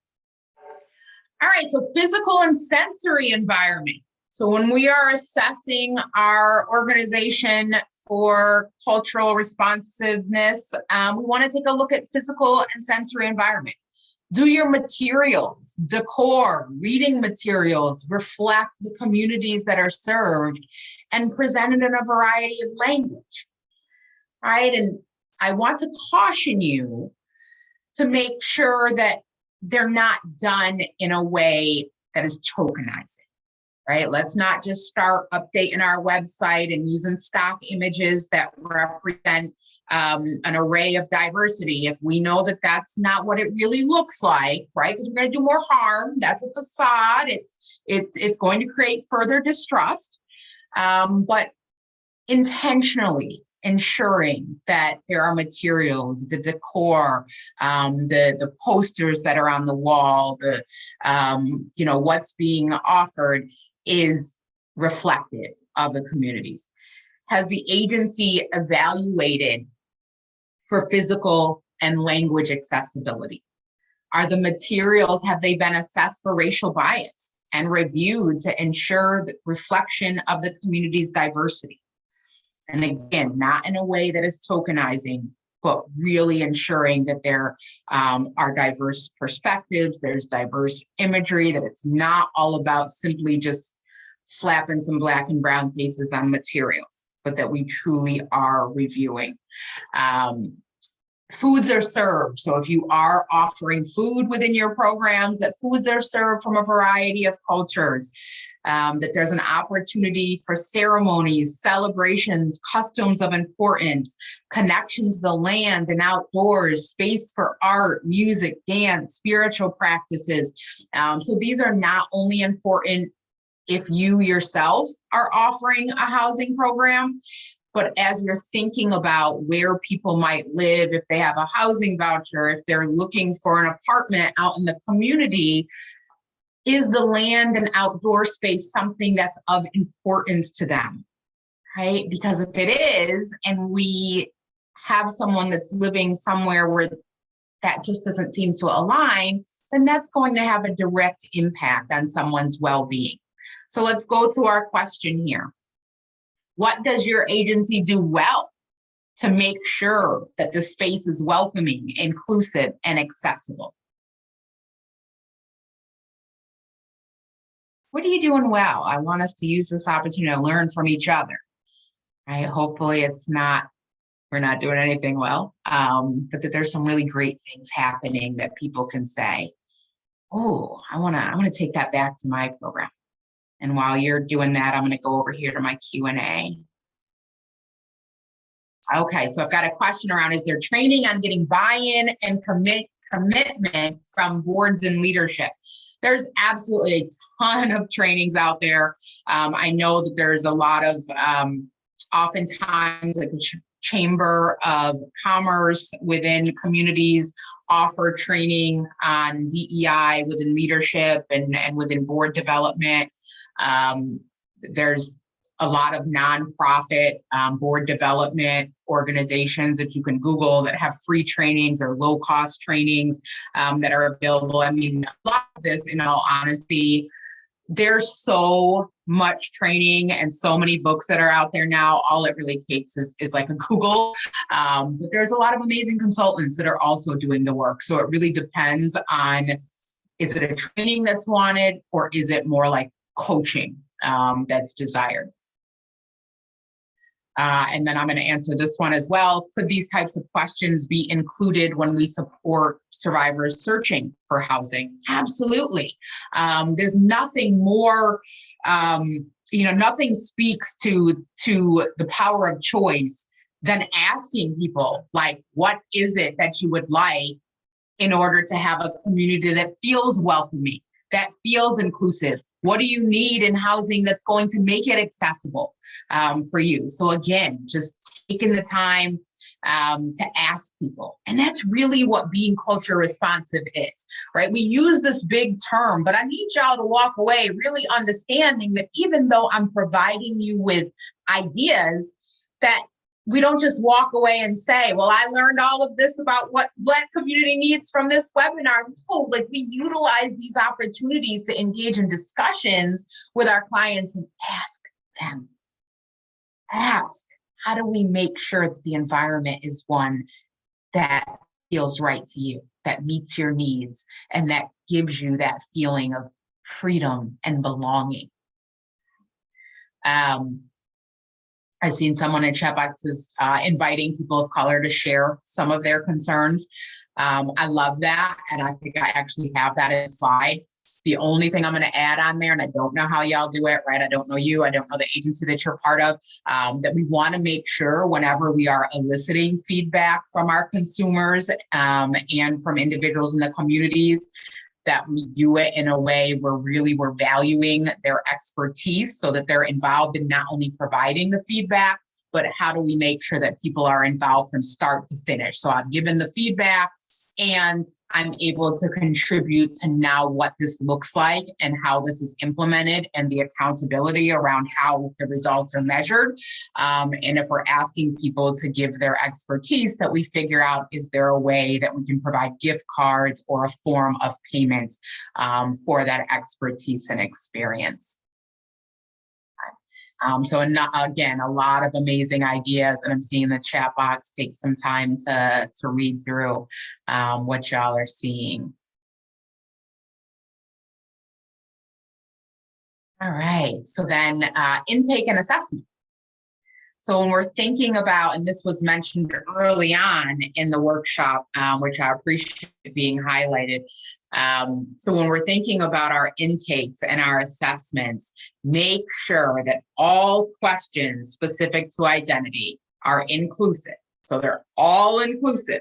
All right, so physical and sensory environment. So when we are assessing our organization for cultural responsiveness, we want to take a look at physical and sensory environment. Do your materials, decor, reading materials reflect the communities that are served and presented in a variety of language, right? And I want to caution you to make sure that they're not done in a way that is tokenizing, right? Let's not just start updating our website and using stock images that represent an array of diversity if we know that that's not what it really looks like, right? Because we're going to do more harm. That's a facade. It's going to create further distrust, but intentionally ensuring that there are materials, the decor, the posters that are on the wall, the what's being offered is reflective of the communities. Has the agency evaluated for physical and language accessibility? Are the materials, have they been assessed for racial bias and reviewed to ensure the reflection of the community's diversity? And again, not in a way that is tokenizing, but really ensuring that there are diverse perspectives, there's diverse imagery, that it's not all about simply just slapping some black and brown faces on materials, but that we truly are reviewing. Foods are served. So if you are offering food within your programs, that foods are served from a variety of cultures, that there's an opportunity for ceremonies, celebrations, customs of importance, connections to the land and outdoors, space for art, music, dance, spiritual practices. So these are not only important if you yourselves are offering a housing program, but as you're thinking about where people might live, if they have a housing voucher, if they're looking for an apartment out in the community, is the land and outdoor space something that's of importance to them, right? Because if it is, and we have someone that's living somewhere where that just doesn't seem to align, then that's going to have a direct impact on someone's well-being. So let's go to our question here. What does your agency do well to make sure that the space is welcoming, inclusive, and accessible? What are you doing well? I want us to use this opportunity to learn from each other, right? Hopefully we're not doing anything well, but that there's some really great things happening that people can say, oh, I wanna take that back to my program. And while you're doing that, I'm going to go over here to my Q&A. Okay, so I've got a question around, is there training on getting buy-in and commitment from boards and leadership? There's absolutely a ton of trainings out there. I know that there's a lot of, oftentimes like the Chamber of Commerce within communities offer training on DEI within leadership and within board development. There's a lot of nonprofit board development organizations that you can Google that have free trainings or low-cost trainings that are available. I mean, a lot of this, in all honesty, there's so much training and so many books that are out there now. All it really takes is like a Google. But there's a lot of amazing consultants that are also doing the work. So it really depends on, is it a training that's wanted, or is it more like coaching that's desired? And then I'm going to answer this one as well. Could these types of questions be included when we support survivors searching for housing? Absolutely. There's nothing more, nothing speaks to the power of choice than asking people, like, what is it that you would like in order to have a community that feels welcoming, that feels inclusive? What do you need in housing that's going to make it accessible for you? So again, just taking the time to ask people. And that's really what being culture responsive is, right? We use this big term, but I need y'all to walk away really understanding that even though I'm providing you with ideas, that we don't just walk away and say, well, I learned all of this about what Black community needs from this webinar. No, like we utilize these opportunities to engage in discussions with our clients and ask, how do we make sure that the environment is one that feels right to you, that meets your needs, and that gives you that feeling of freedom and belonging. I've seen someone in chat boxes inviting people of color to share some of their concerns. I love that, and I think I actually have that in a slide. The only thing I'm going to add on there, and I don't know how y'all do it, right? I don't know you, I don't know the agency that you're part of, that we want to make sure whenever we are eliciting feedback from our consumers and from individuals in the communities, that we do it in a way where really we're valuing their expertise so that they're involved in not only providing the feedback, but how do we make sure that people are involved from start to finish? So I've given the feedback and I'm able to contribute to now what this looks like and how this is implemented and the accountability around how the results are measured. And if we're asking people to give their expertise, that we figure out, is there a way that we can provide gift cards or a form of payment for that expertise and experience? So again, a lot of amazing ideas, and I'm seeing the chat box take some time to read through what y'all are seeing. All right, so then intake and assessment. So when we're thinking about, and this was mentioned early on in the workshop, which I appreciate being highlighted. So when we're thinking about our intakes and our assessments, make sure that all questions specific to identity are inclusive. So they're all inclusive.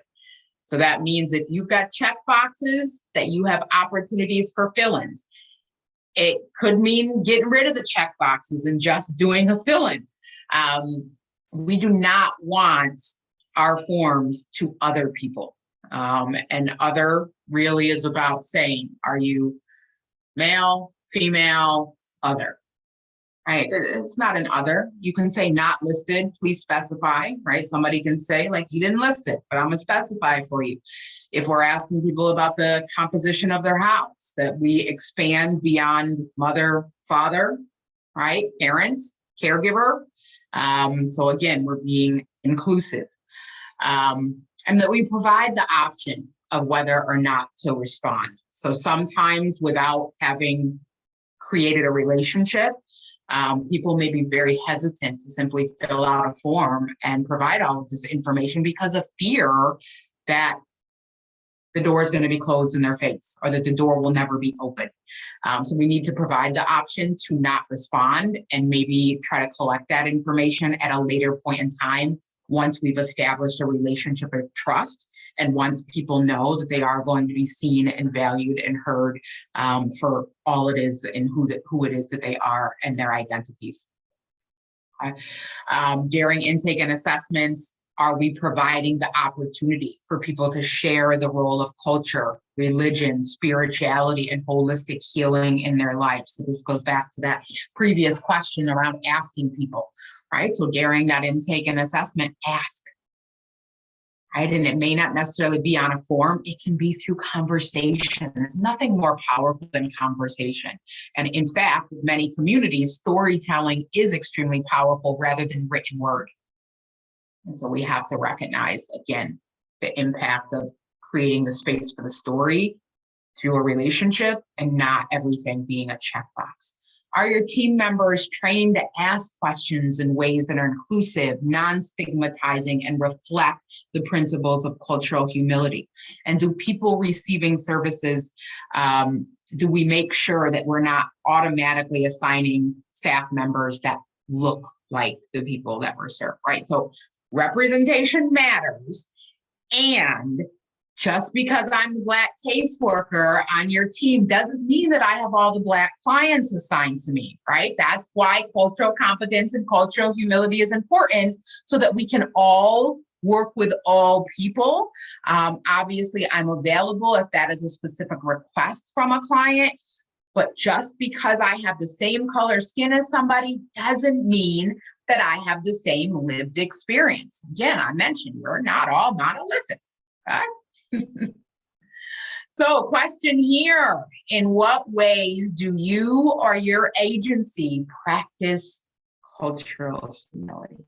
So that means if you've got check boxes, that you have opportunities for fill-ins. It could mean getting rid of the check boxes and just doing a fill-in. We do not want our forms to other people. And other really is about saying, are you male, female, other? Right? It's not an other. You can say not listed, please specify, right? Somebody can say, like, you didn't list it, but I'm gonna specify for you. If we're asking people about the composition of their house, that we expand beyond mother, father, right? Parents, caregiver. So again, we're being inclusive. And that we provide the option of whether or not to respond. So sometimes without having created a relationship, people may be very hesitant to simply fill out a form and provide all of this information because of fear that the door is going to be closed in their face or that the door will never be open. So we need to provide the option to not respond and maybe try to collect that information at a later point in time once we've established a relationship of trust and once people know that they are going to be seen and valued and heard for all it is and who it is that they are and their identities. During intake and assessments, are we providing the opportunity for people to share the role of culture, religion, spirituality, and holistic healing in their life? So this goes back to that previous question around asking people, right? So during that intake and assessment, ask, right? And it may not necessarily be on a form. It can be through conversation. There's nothing more powerful than conversation. And in fact, with many communities, storytelling is extremely powerful rather than written word. And so we have to recognize, again, the impact of creating the space for the story through a relationship and not everything being a checkbox. Are your team members trained to ask questions in ways that are inclusive, non-stigmatizing, and reflect the principles of cultural humility? And do people receiving services, do we make sure that we're not automatically assigning staff members that look like the people that were served, right? So representation matters, and just because I'm the Black caseworker on your team doesn't mean that I have all the Black clients assigned to me, right? That's why cultural competence and cultural humility is important so that we can all work with all people. Obviously, I'm available if that is a specific request from a client, but just because I have the same color skin as somebody doesn't mean that I have the same lived experience. Again, I mentioned we're not all monolithic. Okay? So, question here: in what ways do you or your agency practice cultural humility?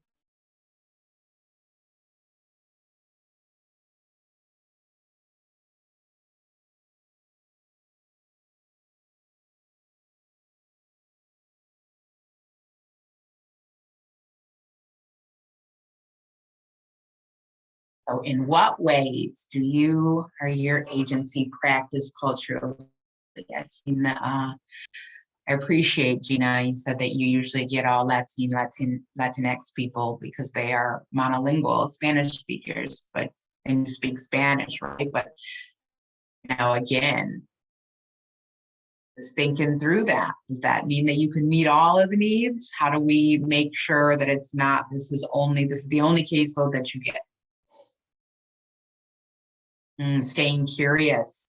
So, in what ways do you or your agency practice cultural? Yes, I appreciate, Gina. You said that you usually get all Latinx people because they are monolingual Spanish speakers, but and you speak Spanish, right? But now again, just thinking through that, does that mean that you can meet all of the needs? How do we make sure that it's not, this is the only caseload that you get? Staying curious.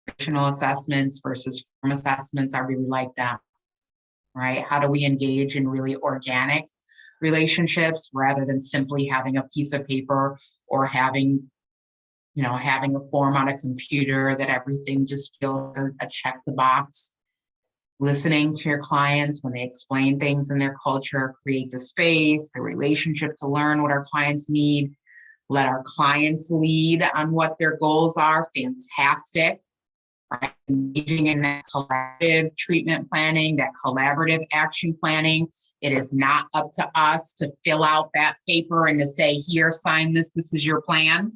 Traditional assessments versus form assessments, I really like that, right? How do we engage in really organic relationships rather than simply having a piece of paper or having a form on a computer that everything just feels a check the box? Listening to your clients when they explain things in their culture, create the space, the relationship to learn what our clients need, let our clients lead on what their goals are. Fantastic. Right? Engaging in that collaborative treatment planning, that collaborative action planning. It is not up to us to fill out that paper and to say, here, sign this, this is your plan.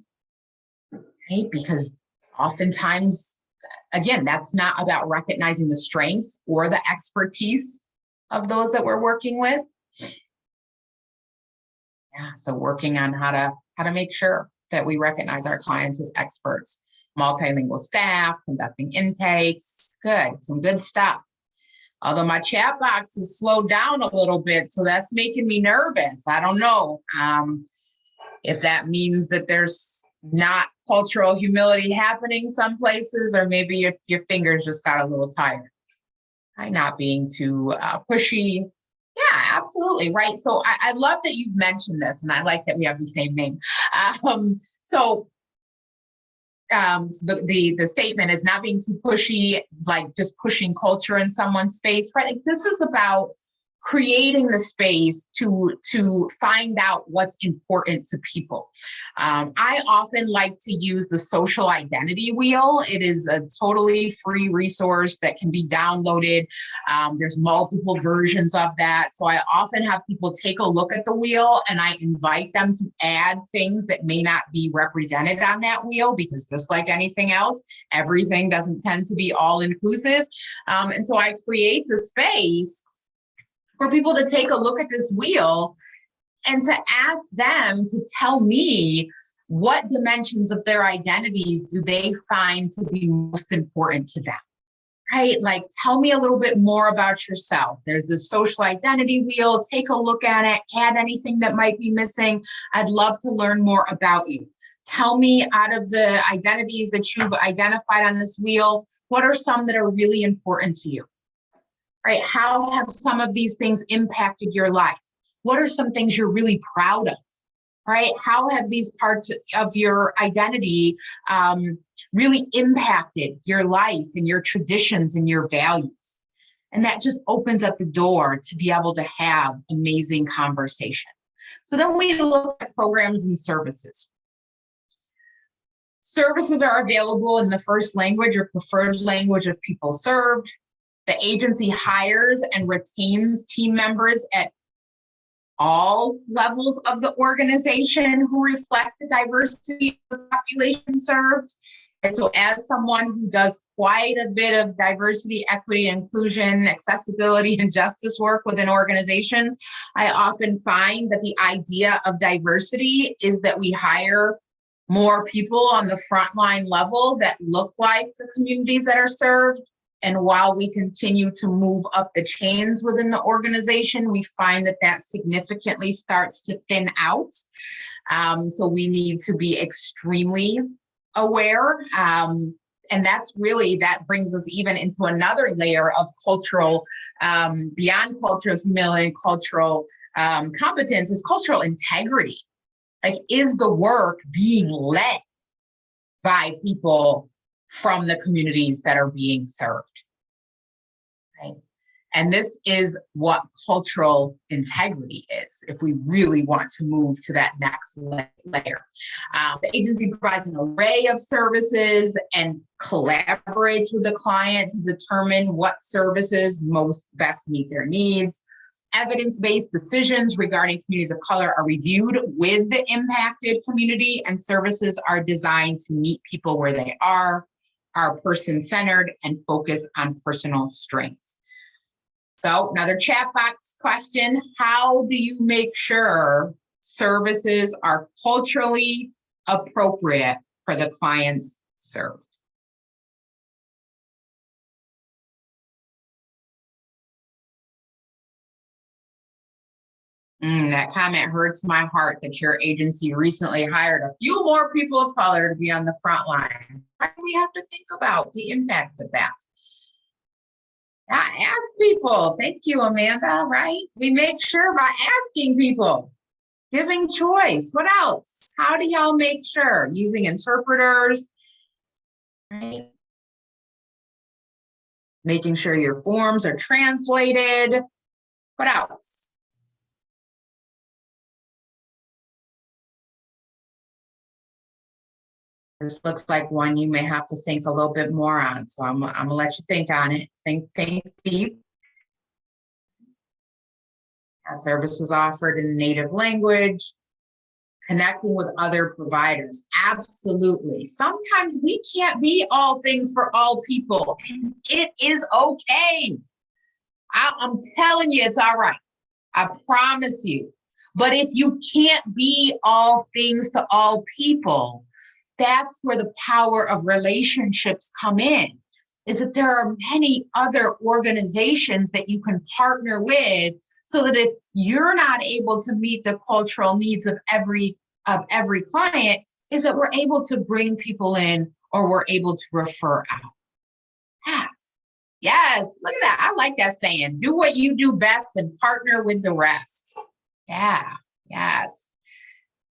Right? Because oftentimes, again, that's not about recognizing the strengths or the expertise of those that we're working with. Yeah, so working on how to make sure that we recognize our clients as experts. Multilingual staff, conducting intakes, some good stuff. Although my chat box has slowed down a little bit, so that's making me nervous. I don't know if that means that there's not cultural humility happening some places, or maybe your fingers just got a little tired. I'm not being too pushy. Yeah, absolutely. Right. So I love that you've mentioned this, and I like that we have the same name. The statement is not being too pushy, like just pushing culture in someone's space, right? Like this is about creating the space to find out what's important to people. I often like to use the social identity wheel. It is a totally free resource that can be downloaded. There's multiple versions of that. So I often have people take a look at the wheel, and I invite them to add things that may not be represented on that wheel, because just like anything else, everything doesn't tend to be all inclusive. And so I create the space for people to take a look at this wheel and to ask them to tell me what dimensions of their identities do they find to be most important to them, right? Like, tell me a little bit more about yourself. There's the social identity wheel. Take a look at it, add anything that might be missing. I'd love to learn more about you. Tell me, out of the identities that you've identified on this wheel, what are some that are really important to you? Right? How have some of these things impacted your life? What are some things you're really proud of? Right? How have these parts of your identity really impacted your life and your traditions and your values? And that just opens up the door to be able to have amazing conversation. So then we look at programs and services. Services are available in the first language or preferred language of people served. The agency hires and retains team members at all levels of the organization who reflect the diversity of the population served. And so as someone who does quite a bit of diversity, equity, inclusion, accessibility, and justice work within organizations, I often find that the idea of diversity is that we hire more people on the frontline level that look like the communities that are served. And while we continue to move up the chains within the organization, we find that significantly starts to thin out. So we need to be extremely aware And that's really, that brings us even into another layer of cultural, beyond cultural humility and cultural competence, is cultural integrity. Like, is the work being led by people from the communities that are being served? Right. And this is what cultural integrity is, if we really want to move to that next layer. The agency provides an array of services and collaborates with the client to determine what services most best meet their needs. Evidence-based decisions regarding communities of color are reviewed with the impacted community, and services are designed to meet people where they are person-centered, and focus on personal strengths. So another chat box question: how do you make sure services are culturally appropriate for the clients served? That comment hurts my heart that your agency recently hired a few more people of color to be on the front line. Why do we have to think about the impact of that? Ask people. Thank you, Amanda, right? We make sure by asking people, giving choice. What else? How do y'all make sure? Using interpreters, right? Making sure your forms are translated. What else? This looks like one you may have to think a little bit more on. So I'm gonna let you think on it. Think deep. Services offered in native language. Connecting with other providers. Absolutely. Sometimes we can't be all things for all people, and it is okay. I'm telling you, it's all right. I promise you. But if you can't be all things to all people, that's where the power of relationships come in, is that there are many other organizations that you can partner with, so that if you're not able to meet the cultural needs of every client, is that we're able to bring people in, or we're able to refer out. Yeah. Yes, look at that. I like that saying. Do what you do best and partner with the rest. Yeah, yes.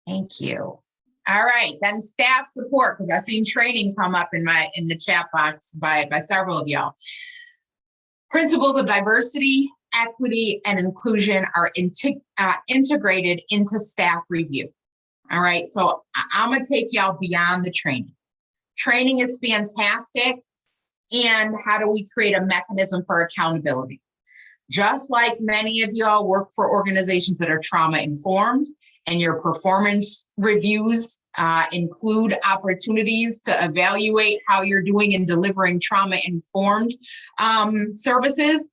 Thank you. All right, then staff support, because I've seen training come up in the chat box by several of y'all. Principles of diversity, equity, and inclusion are integrated into staff review. All right, so I'm gonna take y'all beyond the training. Training is fantastic. And how do we create a mechanism for accountability? Just like many of y'all work for organizations that are trauma informed, and your performance reviews include opportunities to evaluate how you're doing in delivering trauma-informed services.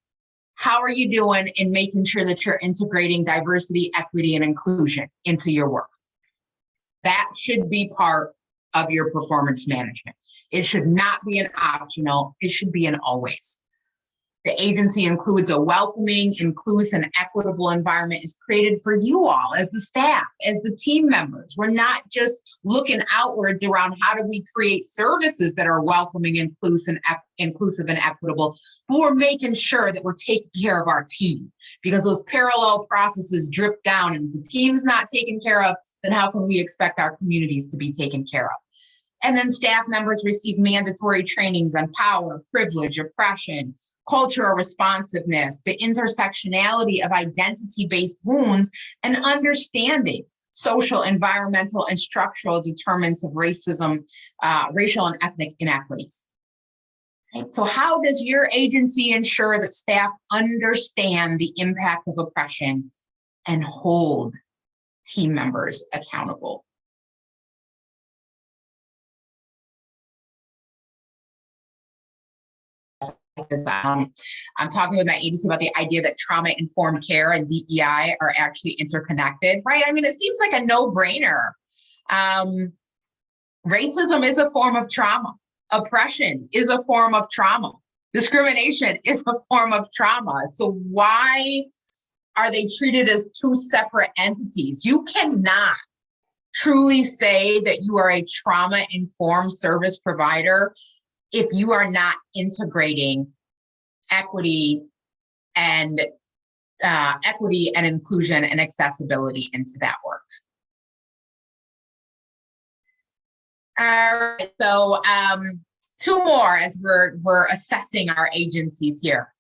How are you doing in making sure that you're integrating diversity, equity, and inclusion into your work? That should be part of your performance management. It should not be an optional, it should be an always. The agency includes a welcoming, inclusive, and equitable environment is created for you all as the staff, as the team members. We're not just looking outwards around how do we create services that are welcoming, inclusive, and equitable, but we're making sure that we're taking care of our team, because those parallel processes drip down, and if the team's not taken care of, then how can we expect our communities to be taken care of? And then staff members receive mandatory trainings on power, privilege, oppression, cultural responsiveness, the intersectionality of identity-based wounds, and understanding social, environmental, and structural determinants of racism, racial and ethnic inequities. Okay. So how does your agency ensure that staff understand the impact of oppression and hold team members accountable? I'm talking with my agency about the idea that trauma-informed care and DEI are actually interconnected, right? I mean, it seems like a no-brainer. Racism is a form of trauma. Oppression is a form of trauma. Discrimination is a form of trauma. So why are they treated as two separate entities? You cannot truly say that you are a trauma-informed service provider if you are not integrating equity and inclusion and accessibility into that work. All right, so two more as we're assessing our agencies here.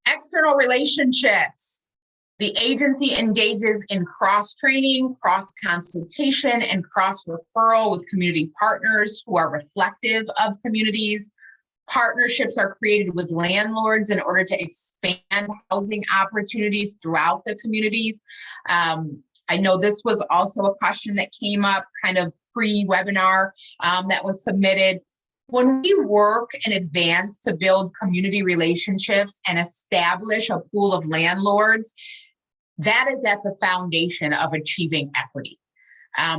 External relationships. The agency engages in cross-training, cross-consultation, and cross-referral with community partners who are reflective of communities. Partnerships are created with landlords in order to expand housing opportunities throughout the communities. I know this was also a question that came up kind of pre-webinar that was submitted. When we work in advance to build community relationships and establish a pool of landlords, that is at the foundation of achieving equity.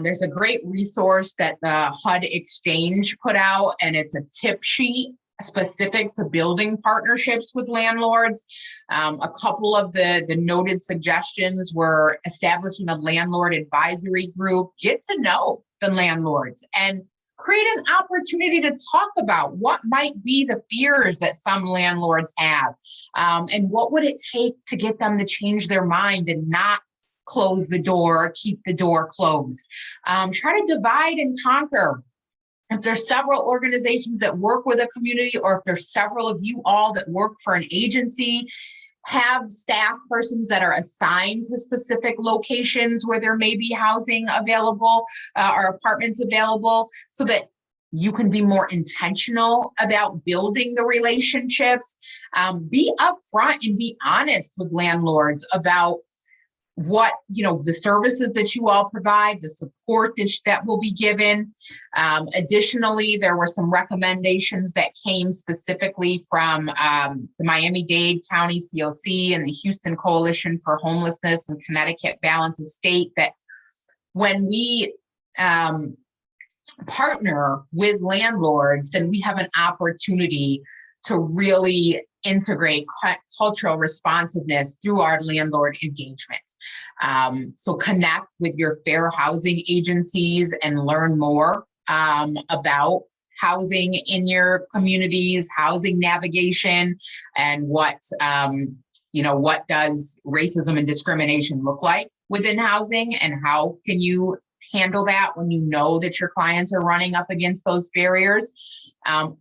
There's a great resource that the HUD Exchange put out, and it's a tip sheet specific to building partnerships with landlords. A couple of the noted suggestions were establishing a landlord advisory group, get to know the landlords, and create an opportunity to talk about what might be the fears that some landlords have, and what would it take to get them to change their mind and not close the door or keep the door closed. Try to divide and conquer. If there's several organizations that work with a community, or if there's several of you all that work for an agency, have staff persons that are assigned to specific locations where there may be housing available or apartments available, so that you can be more intentional about building the relationships. Be upfront and be honest with landlords about what, the services that you all provide, the support that will be given. Additionally, there were some recommendations that came specifically from the Miami-Dade County COC and the Houston Coalition for Homelessness and Connecticut Balance of State, that when we partner with landlords, then we have an opportunity to really integrate cultural responsiveness through our landlord engagements. So connect with your fair housing agencies and learn more about housing in your communities, housing navigation, and what does racism and discrimination look like within housing, and how can you handle that when you know that your clients are running up against those barriers.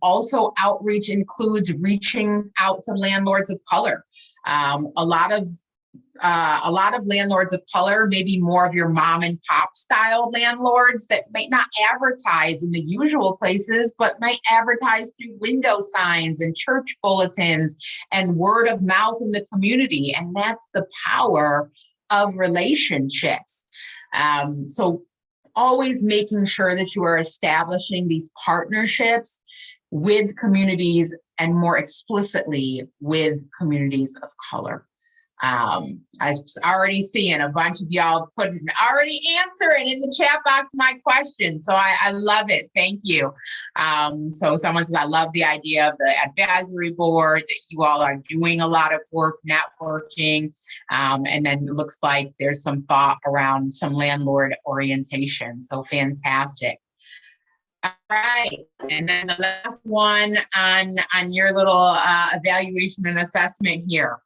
Also, outreach includes reaching out to landlords of color. A lot of landlords of color, maybe more of your mom and pop style landlords that might not advertise in the usual places, but might advertise through window signs and church bulletins and word of mouth in the community. And that's the power of relationships. So always making sure that you are establishing these partnerships with communities, and more explicitly with communities of color. I was already seeing a bunch of y'all already answering in the chat box my question. So I love it. Thank you. So someone says, I love the idea of the advisory board, that you all are doing a lot of work networking. And then it looks like there's some thought around some landlord orientation. So fantastic. All right, and then the last one on your little evaluation and assessment here.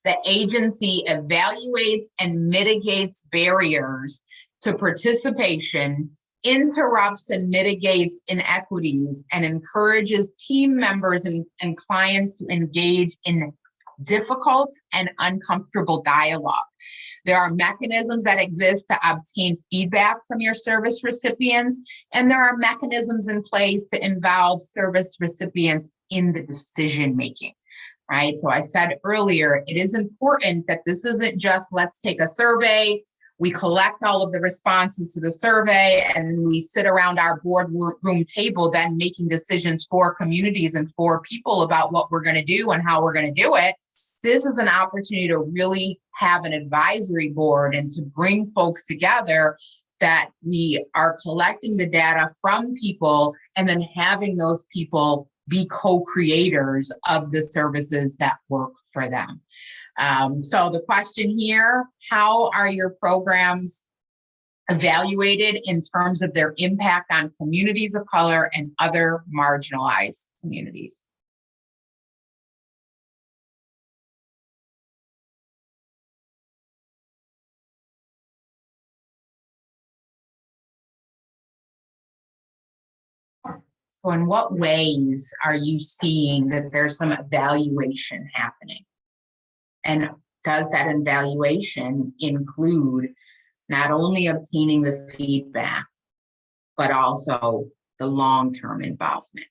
The agency evaluates and mitigates barriers to participation, interrupts and mitigates inequities, and encourages team members and clients to engage in difficult and uncomfortable dialogue. There are mechanisms that exist to obtain feedback from your service recipients, and there are mechanisms in place to involve service recipients in the decision making. Right? So I said earlier, it is important that this isn't just, let's take a survey, we collect all of the responses to the survey, and then we sit around our boardroom table then making decisions for communities and for people about what we're going to do and how we're going to do it. This is an opportunity to really have an advisory board and to bring folks together, that we are collecting the data from people and then having those people be co-creators of the services that work for them. So the question here, how are your programs evaluated in terms of their impact on communities of color and other marginalized communities. So in what ways are you seeing that there's some evaluation happening? And does that evaluation include not only obtaining the feedback, but also the long-term involvement?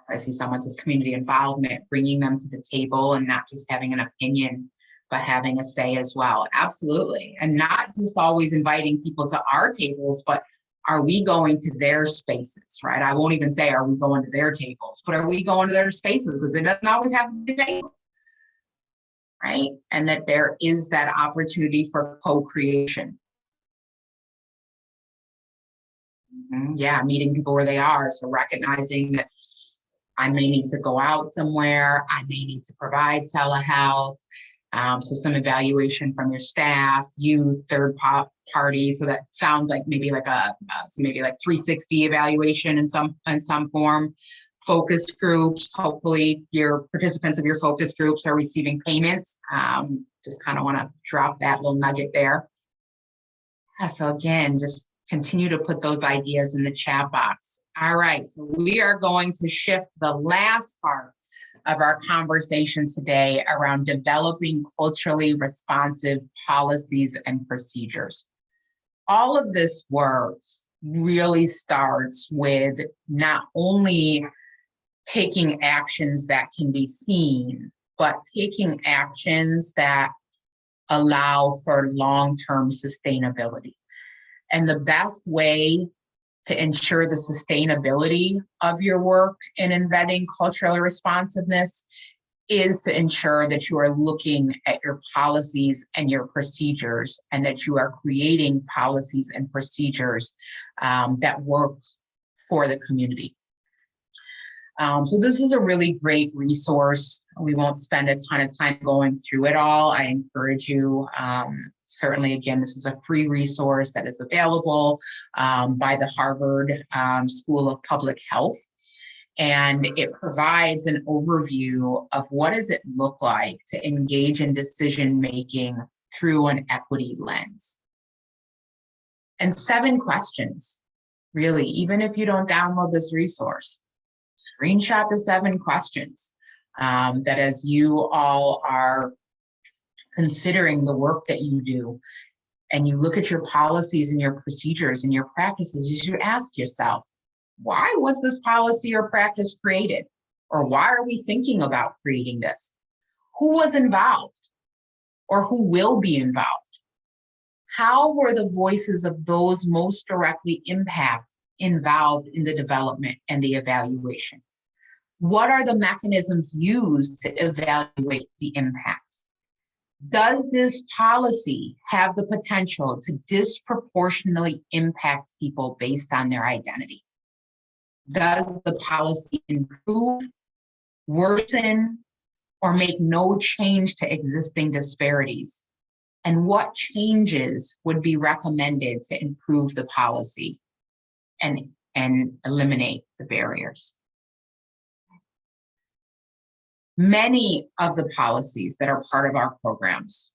I see someone says community involvement, bringing them to the table and not just having an opinion, but having a say as well. Absolutely. And not just always inviting people to our tables, but are we going to their spaces, right? I won't even say, are we going to their tables, but are we going to their spaces? Because it doesn't always have to be the table, right? And that there is that opportunity for co-creation. Yeah, meeting people where they are. So recognizing that I may need to go out somewhere, I may need to provide telehealth. So some evaluation from your staff, youth, third party. So that sounds like maybe like maybe like 360 evaluation in some form. Focus groups. Hopefully, your participants of your focus groups are receiving payments. Just kind of want to drop that little nugget there. So again, just continue to put those ideas in the chat box. All right, so we are going to shift the last part of our conversation today around developing culturally responsive policies and procedures. All of this work really starts with not only taking actions that can be seen, but taking actions that allow for long-term sustainability. And the best way to ensure the sustainability of your work in embedding cultural responsiveness is to ensure that you are looking at your policies and your procedures, and that you are creating policies and procedures that work for the community. So this is a really great resource. We won't spend a ton of time going through it all. I encourage you, certainly, again, this is a free resource that is available by the Harvard School of Public Health. And it provides an overview of what does it look like to engage in decision-making through an equity lens. And 7 questions, really, even if you don't download this resource, screenshot the 7 questions that as you all are considering the work that you do, and you look at your policies and your procedures and your practices, you should ask yourself, why was this policy or practice created? Or why are we thinking about creating this? Who was involved? Or who will be involved? How were the voices of those most directly involved in the development and the evaluation? What are the mechanisms used to evaluate the impact? Does this policy have the potential to disproportionately impact people based on their identity? Does the policy improve, worsen, or make no change to existing disparities? And what changes would be recommended to improve the policy and eliminate the barriers? Many of the policies that are part of our programs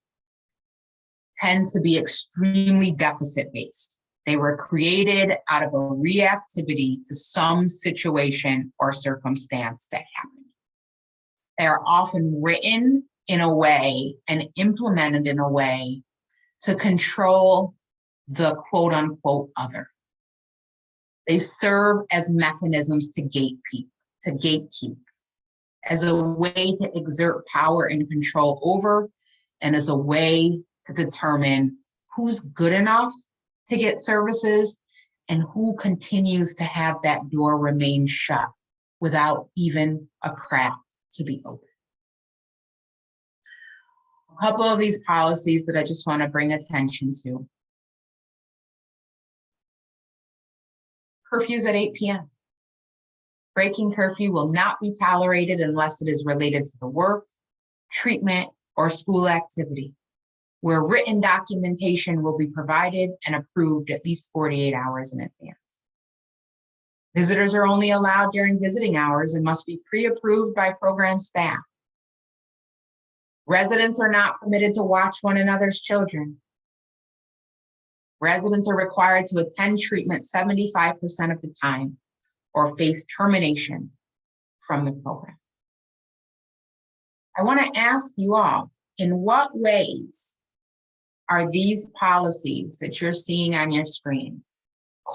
tend to be extremely deficit-based. They were created out of a reactivity to some situation or circumstance that happened. They are often written in a way and implemented in a way to control the quote-unquote other. They serve as mechanisms to gatekeep, as a way to exert power and control over, and as a way to determine who's good enough to get services and who continues to have that door remain shut without even a crack to be open. A couple of these policies that I just want to bring attention to. Curfews at 8 p.m. Breaking curfew will not be tolerated unless it is related to the work, treatment, or school activity. where written documentation will be provided and approved at least 48 hours in advance. Visitors are only allowed during visiting hours and must be pre-approved by program staff. Residents are not permitted to watch one another's children. Residents are required to attend treatment 75% of the time or face termination from the program. I want to ask you all, in what ways are these policies that you're seeing on your screen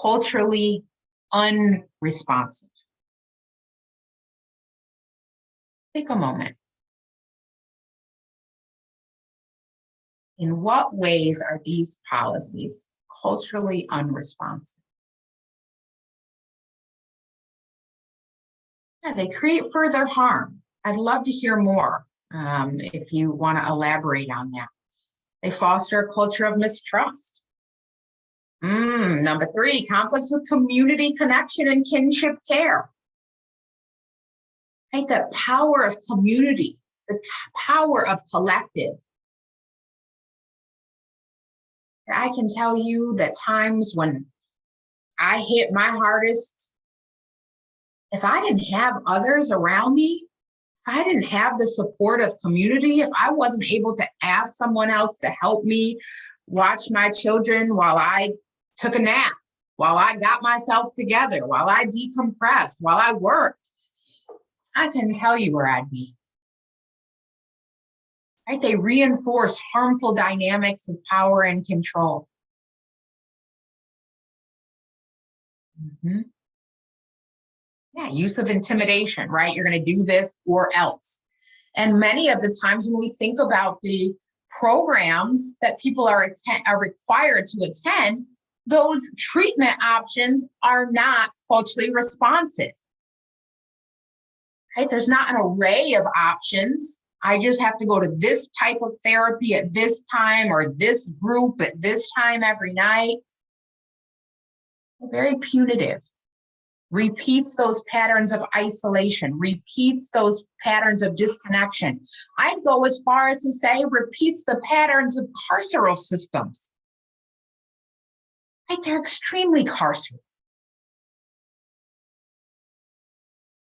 culturally unresponsive? Take a moment. In what ways are these policies culturally unresponsive? Yeah, they create further harm. I'd love to hear more if you want to elaborate on that. They foster a culture of mistrust. Number 3, conflicts with community connection and kinship care. Right, the power of community, the power of collective. I can tell you that times when I hit my hardest, if I didn't have others around me, if I didn't have the support of community, if I wasn't able to ask someone else to help me watch my children while I took a nap, while I got myself together, while I decompressed, while I worked, I can tell you where I'd be. Right? They reinforce harmful dynamics of power and control. Yeah, use of intimidation, right? You're going to do this or else. And many of the times when we think about the programs that people are required to attend, those treatment options are not culturally responsive. Right? There's not an array of options. I just have to go to this type of therapy at this time or this group at this time every night. Very punitive. Repeats those patterns of isolation, repeats those patterns of disconnection. I'd go as far as to say repeats the patterns of carceral systems. Right? They're extremely carceral.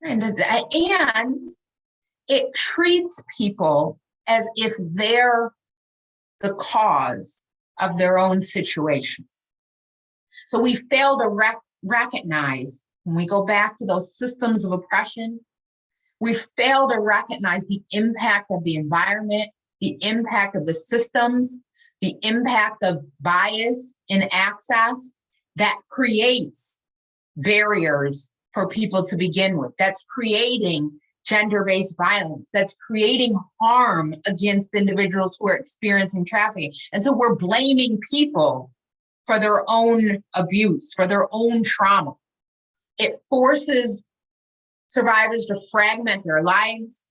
And it treats people as if they're the cause of their own situation. So we fail to recognize, when we go back to those systems of oppression, we fail to recognize the impact of the environment, the impact of the systems, the impact of bias in access that creates barriers for people to begin with. That's creating gender-based violence. That's creating harm against individuals who are experiencing trafficking. And so we're blaming people for their own abuse, for their own trauma. It forces survivors to fragment their lives.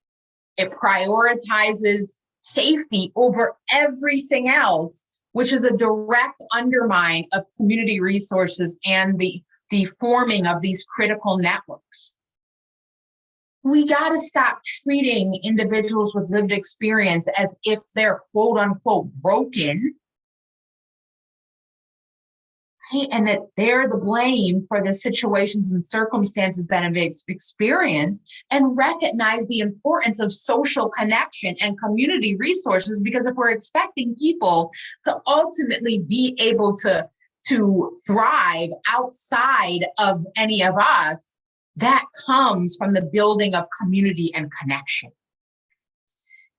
It prioritizes safety over everything else, which is a direct undermine of community resources and the forming of these critical networks. We got to stop treating individuals with lived experience as if they're quote unquote broken, right? And that they're the blame for the situations and circumstances that have experienced, and recognize the importance of social connection and community resources. Because if we're expecting people to ultimately be able to thrive outside of any of us, that comes from the building of community and connection.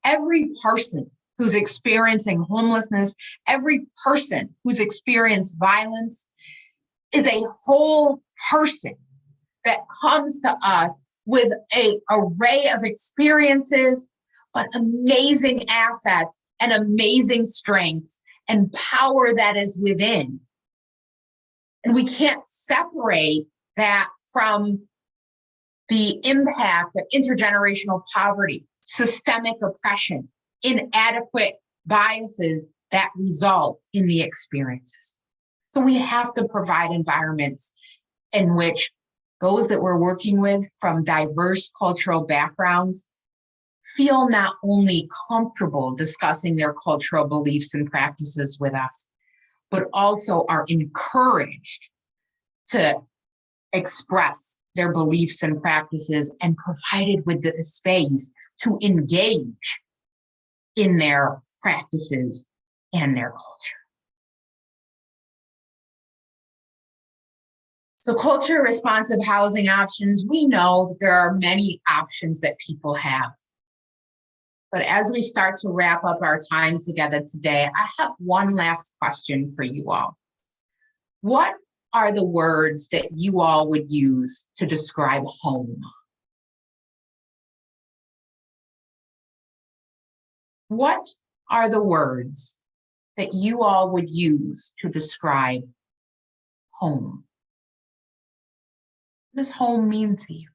Every person who's experiencing homelessness, every person who's experienced violence is a whole person that comes to us with an array of experiences, but amazing assets and amazing strengths and power that is within. And we can't separate that from the impact of intergenerational poverty, systemic oppression, inadequate biases that result in the experiences. So we have to provide environments in which those that we're working with from diverse cultural backgrounds feel not only comfortable discussing their cultural beliefs and practices with us, but also are encouraged to express their beliefs and practices and provided with the space to engage in their practices and their culture. So culture responsive housing options, we know that there are many options that people have. But as we start to wrap up our time together today, I have one last question for you all. What are the words that you all would use to describe home? What are the words that you all would use to describe home? What does home mean to you?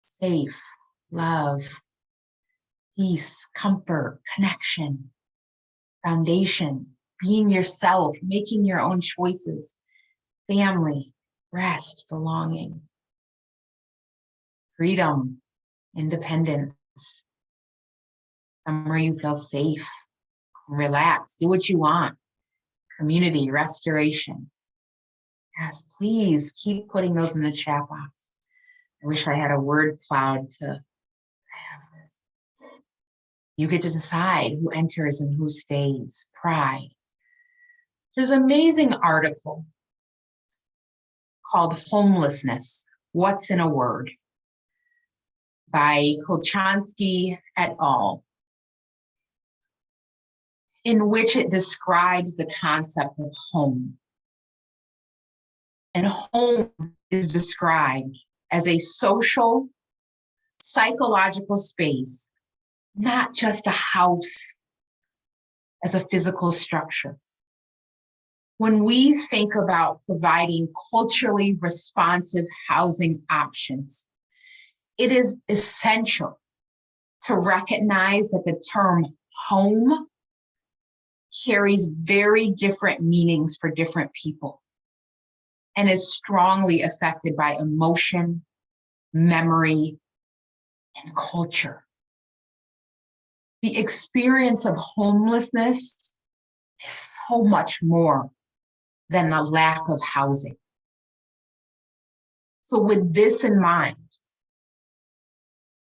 Safe, love, peace, comfort, connection, foundation, being yourself, making your own choices, family, rest, belonging, freedom, independence, somewhere you feel safe, relax, do what you want, community, restoration. Yes, please keep putting those in the chat box. I wish I had a word cloud to have this. You get to decide who enters and who stays. Pride. There's an amazing article called Homelessness, What's in a Word? By Kochanski et al., in which it describes the concept of home. And home is described as a social, psychological space, not just a house as a physical structure. When we think about providing culturally responsive housing options, it is essential to recognize that the term home carries very different meanings for different people and is strongly affected by emotion, memory, and culture. The experience of homelessness is so much more than the lack of housing. So with this in mind,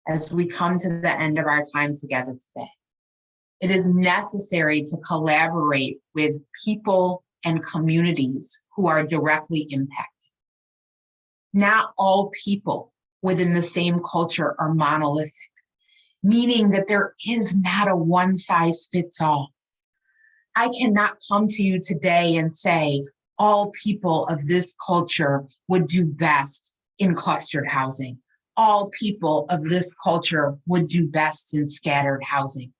as we come to the end of our time together today, it is necessary to collaborate with people and communities who are directly impacted. Not all people within the same culture are monolithic, meaning that there is not a one size fits all. I cannot come to you today and say all people of this culture would do best in clustered housing. All people of this culture would do best in scattered housing.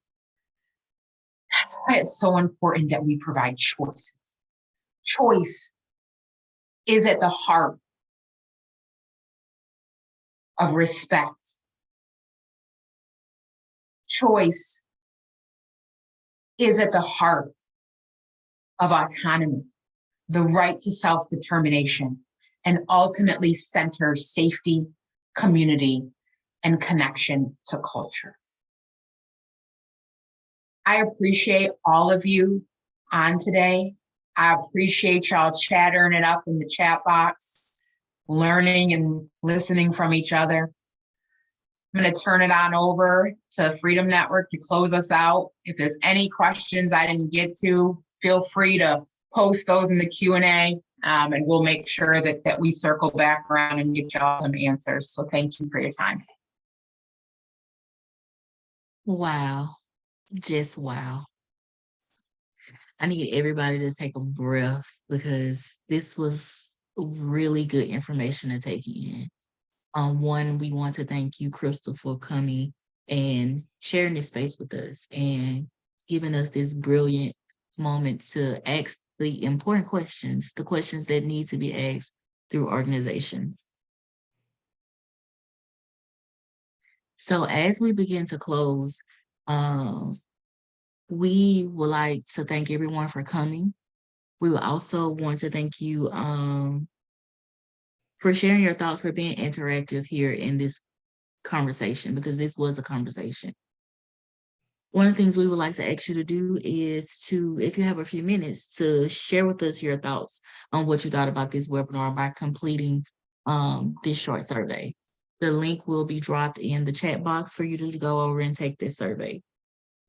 That's why it's so important that we provide choices. Choice is at the heart of respect. Choice is at the heart of autonomy, the right to self-determination, and ultimately centers safety, community, and connection to culture. I appreciate all of you on today. I appreciate y'all chattering it up in the chat box, learning and listening from each other. I'm going to turn it on over to Freedom Network to close us out. If there's any questions I didn't get to, feel free to post those in the Q&A, and we'll make sure that we circle back around and get y'all some answers. So thank you for your time. Wow, just wow. I need everybody to take a breath because this was really good information to take in. One, we want to thank you, Crystal, for coming and sharing this space with us and giving us this brilliant moment to ask the important questions, the questions that need to be asked through organizations. So as we begin to close, we would like to thank everyone for coming. We would also want to thank you for sharing your thoughts, for being interactive here in this conversation, because this was a conversation. One of the things we would like to ask you to do is to, if you have a few minutes, to share with us your thoughts on what you thought about this webinar by completing this short survey. The link will be dropped in the chat box for you to go over and take this survey.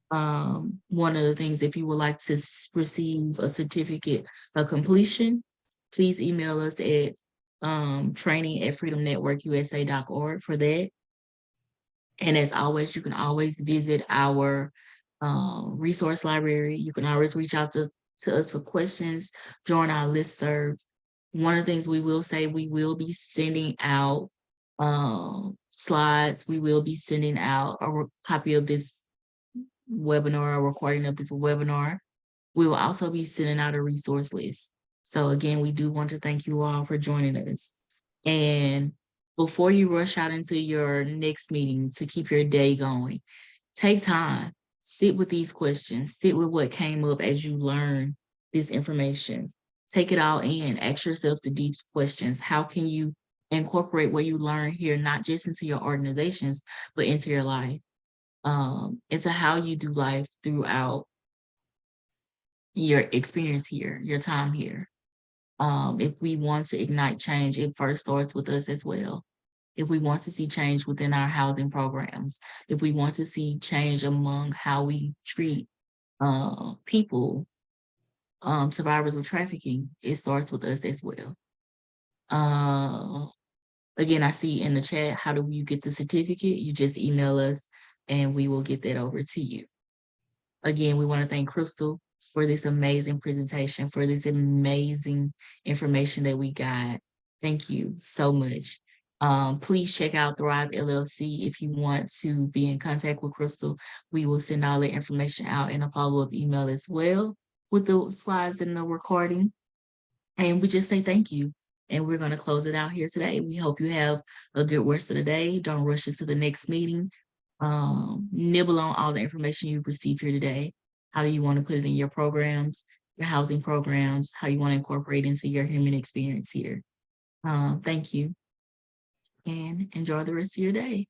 One of the things, if you would like to receive a certificate of completion, please email us at training@freedomnetworkusa.org for that. And as always, you can always visit our resource library. You can always reach out to us for questions, join our listserv. One of the things we will say, we will be sending out slides. We will be sending out a copy of this webinar, a recording of this webinar. We will also be sending out a resource list. So again, we do want to thank you all for joining us. And before you rush out into your next meeting to keep your day going, take time, sit with these questions, sit with what came up as you learn this information. Take it all in, ask yourself the deep questions. How can you incorporate what you learn here, not just into your organizations, but into your life, into how you do life throughout your experience here, your time here. If we want to ignite change, it first starts with us as well. If we want to see change within our housing programs, if we want to see change among how we treat people, survivors of trafficking, it starts with us as well. Again, I see in the chat, how do you get the certificate? You just email us and we will get that over to you. Again, we want to thank Crystal for this amazing presentation, for this amazing information that we got. Thank you so much. Please check out Thrive LLC if you want to be in contact with Crystal. We will send all the information out in a follow-up email as well with the slides and the recording. And we just say thank you. And we're going to close it out here today. We hope you have a good rest of the day. Don't rush into the next meeting. Nibble on all the information you've received here today. How do you want to put it in your programs, your housing programs, how you want to incorporate into your human experience here. Thank you and enjoy the rest of your day.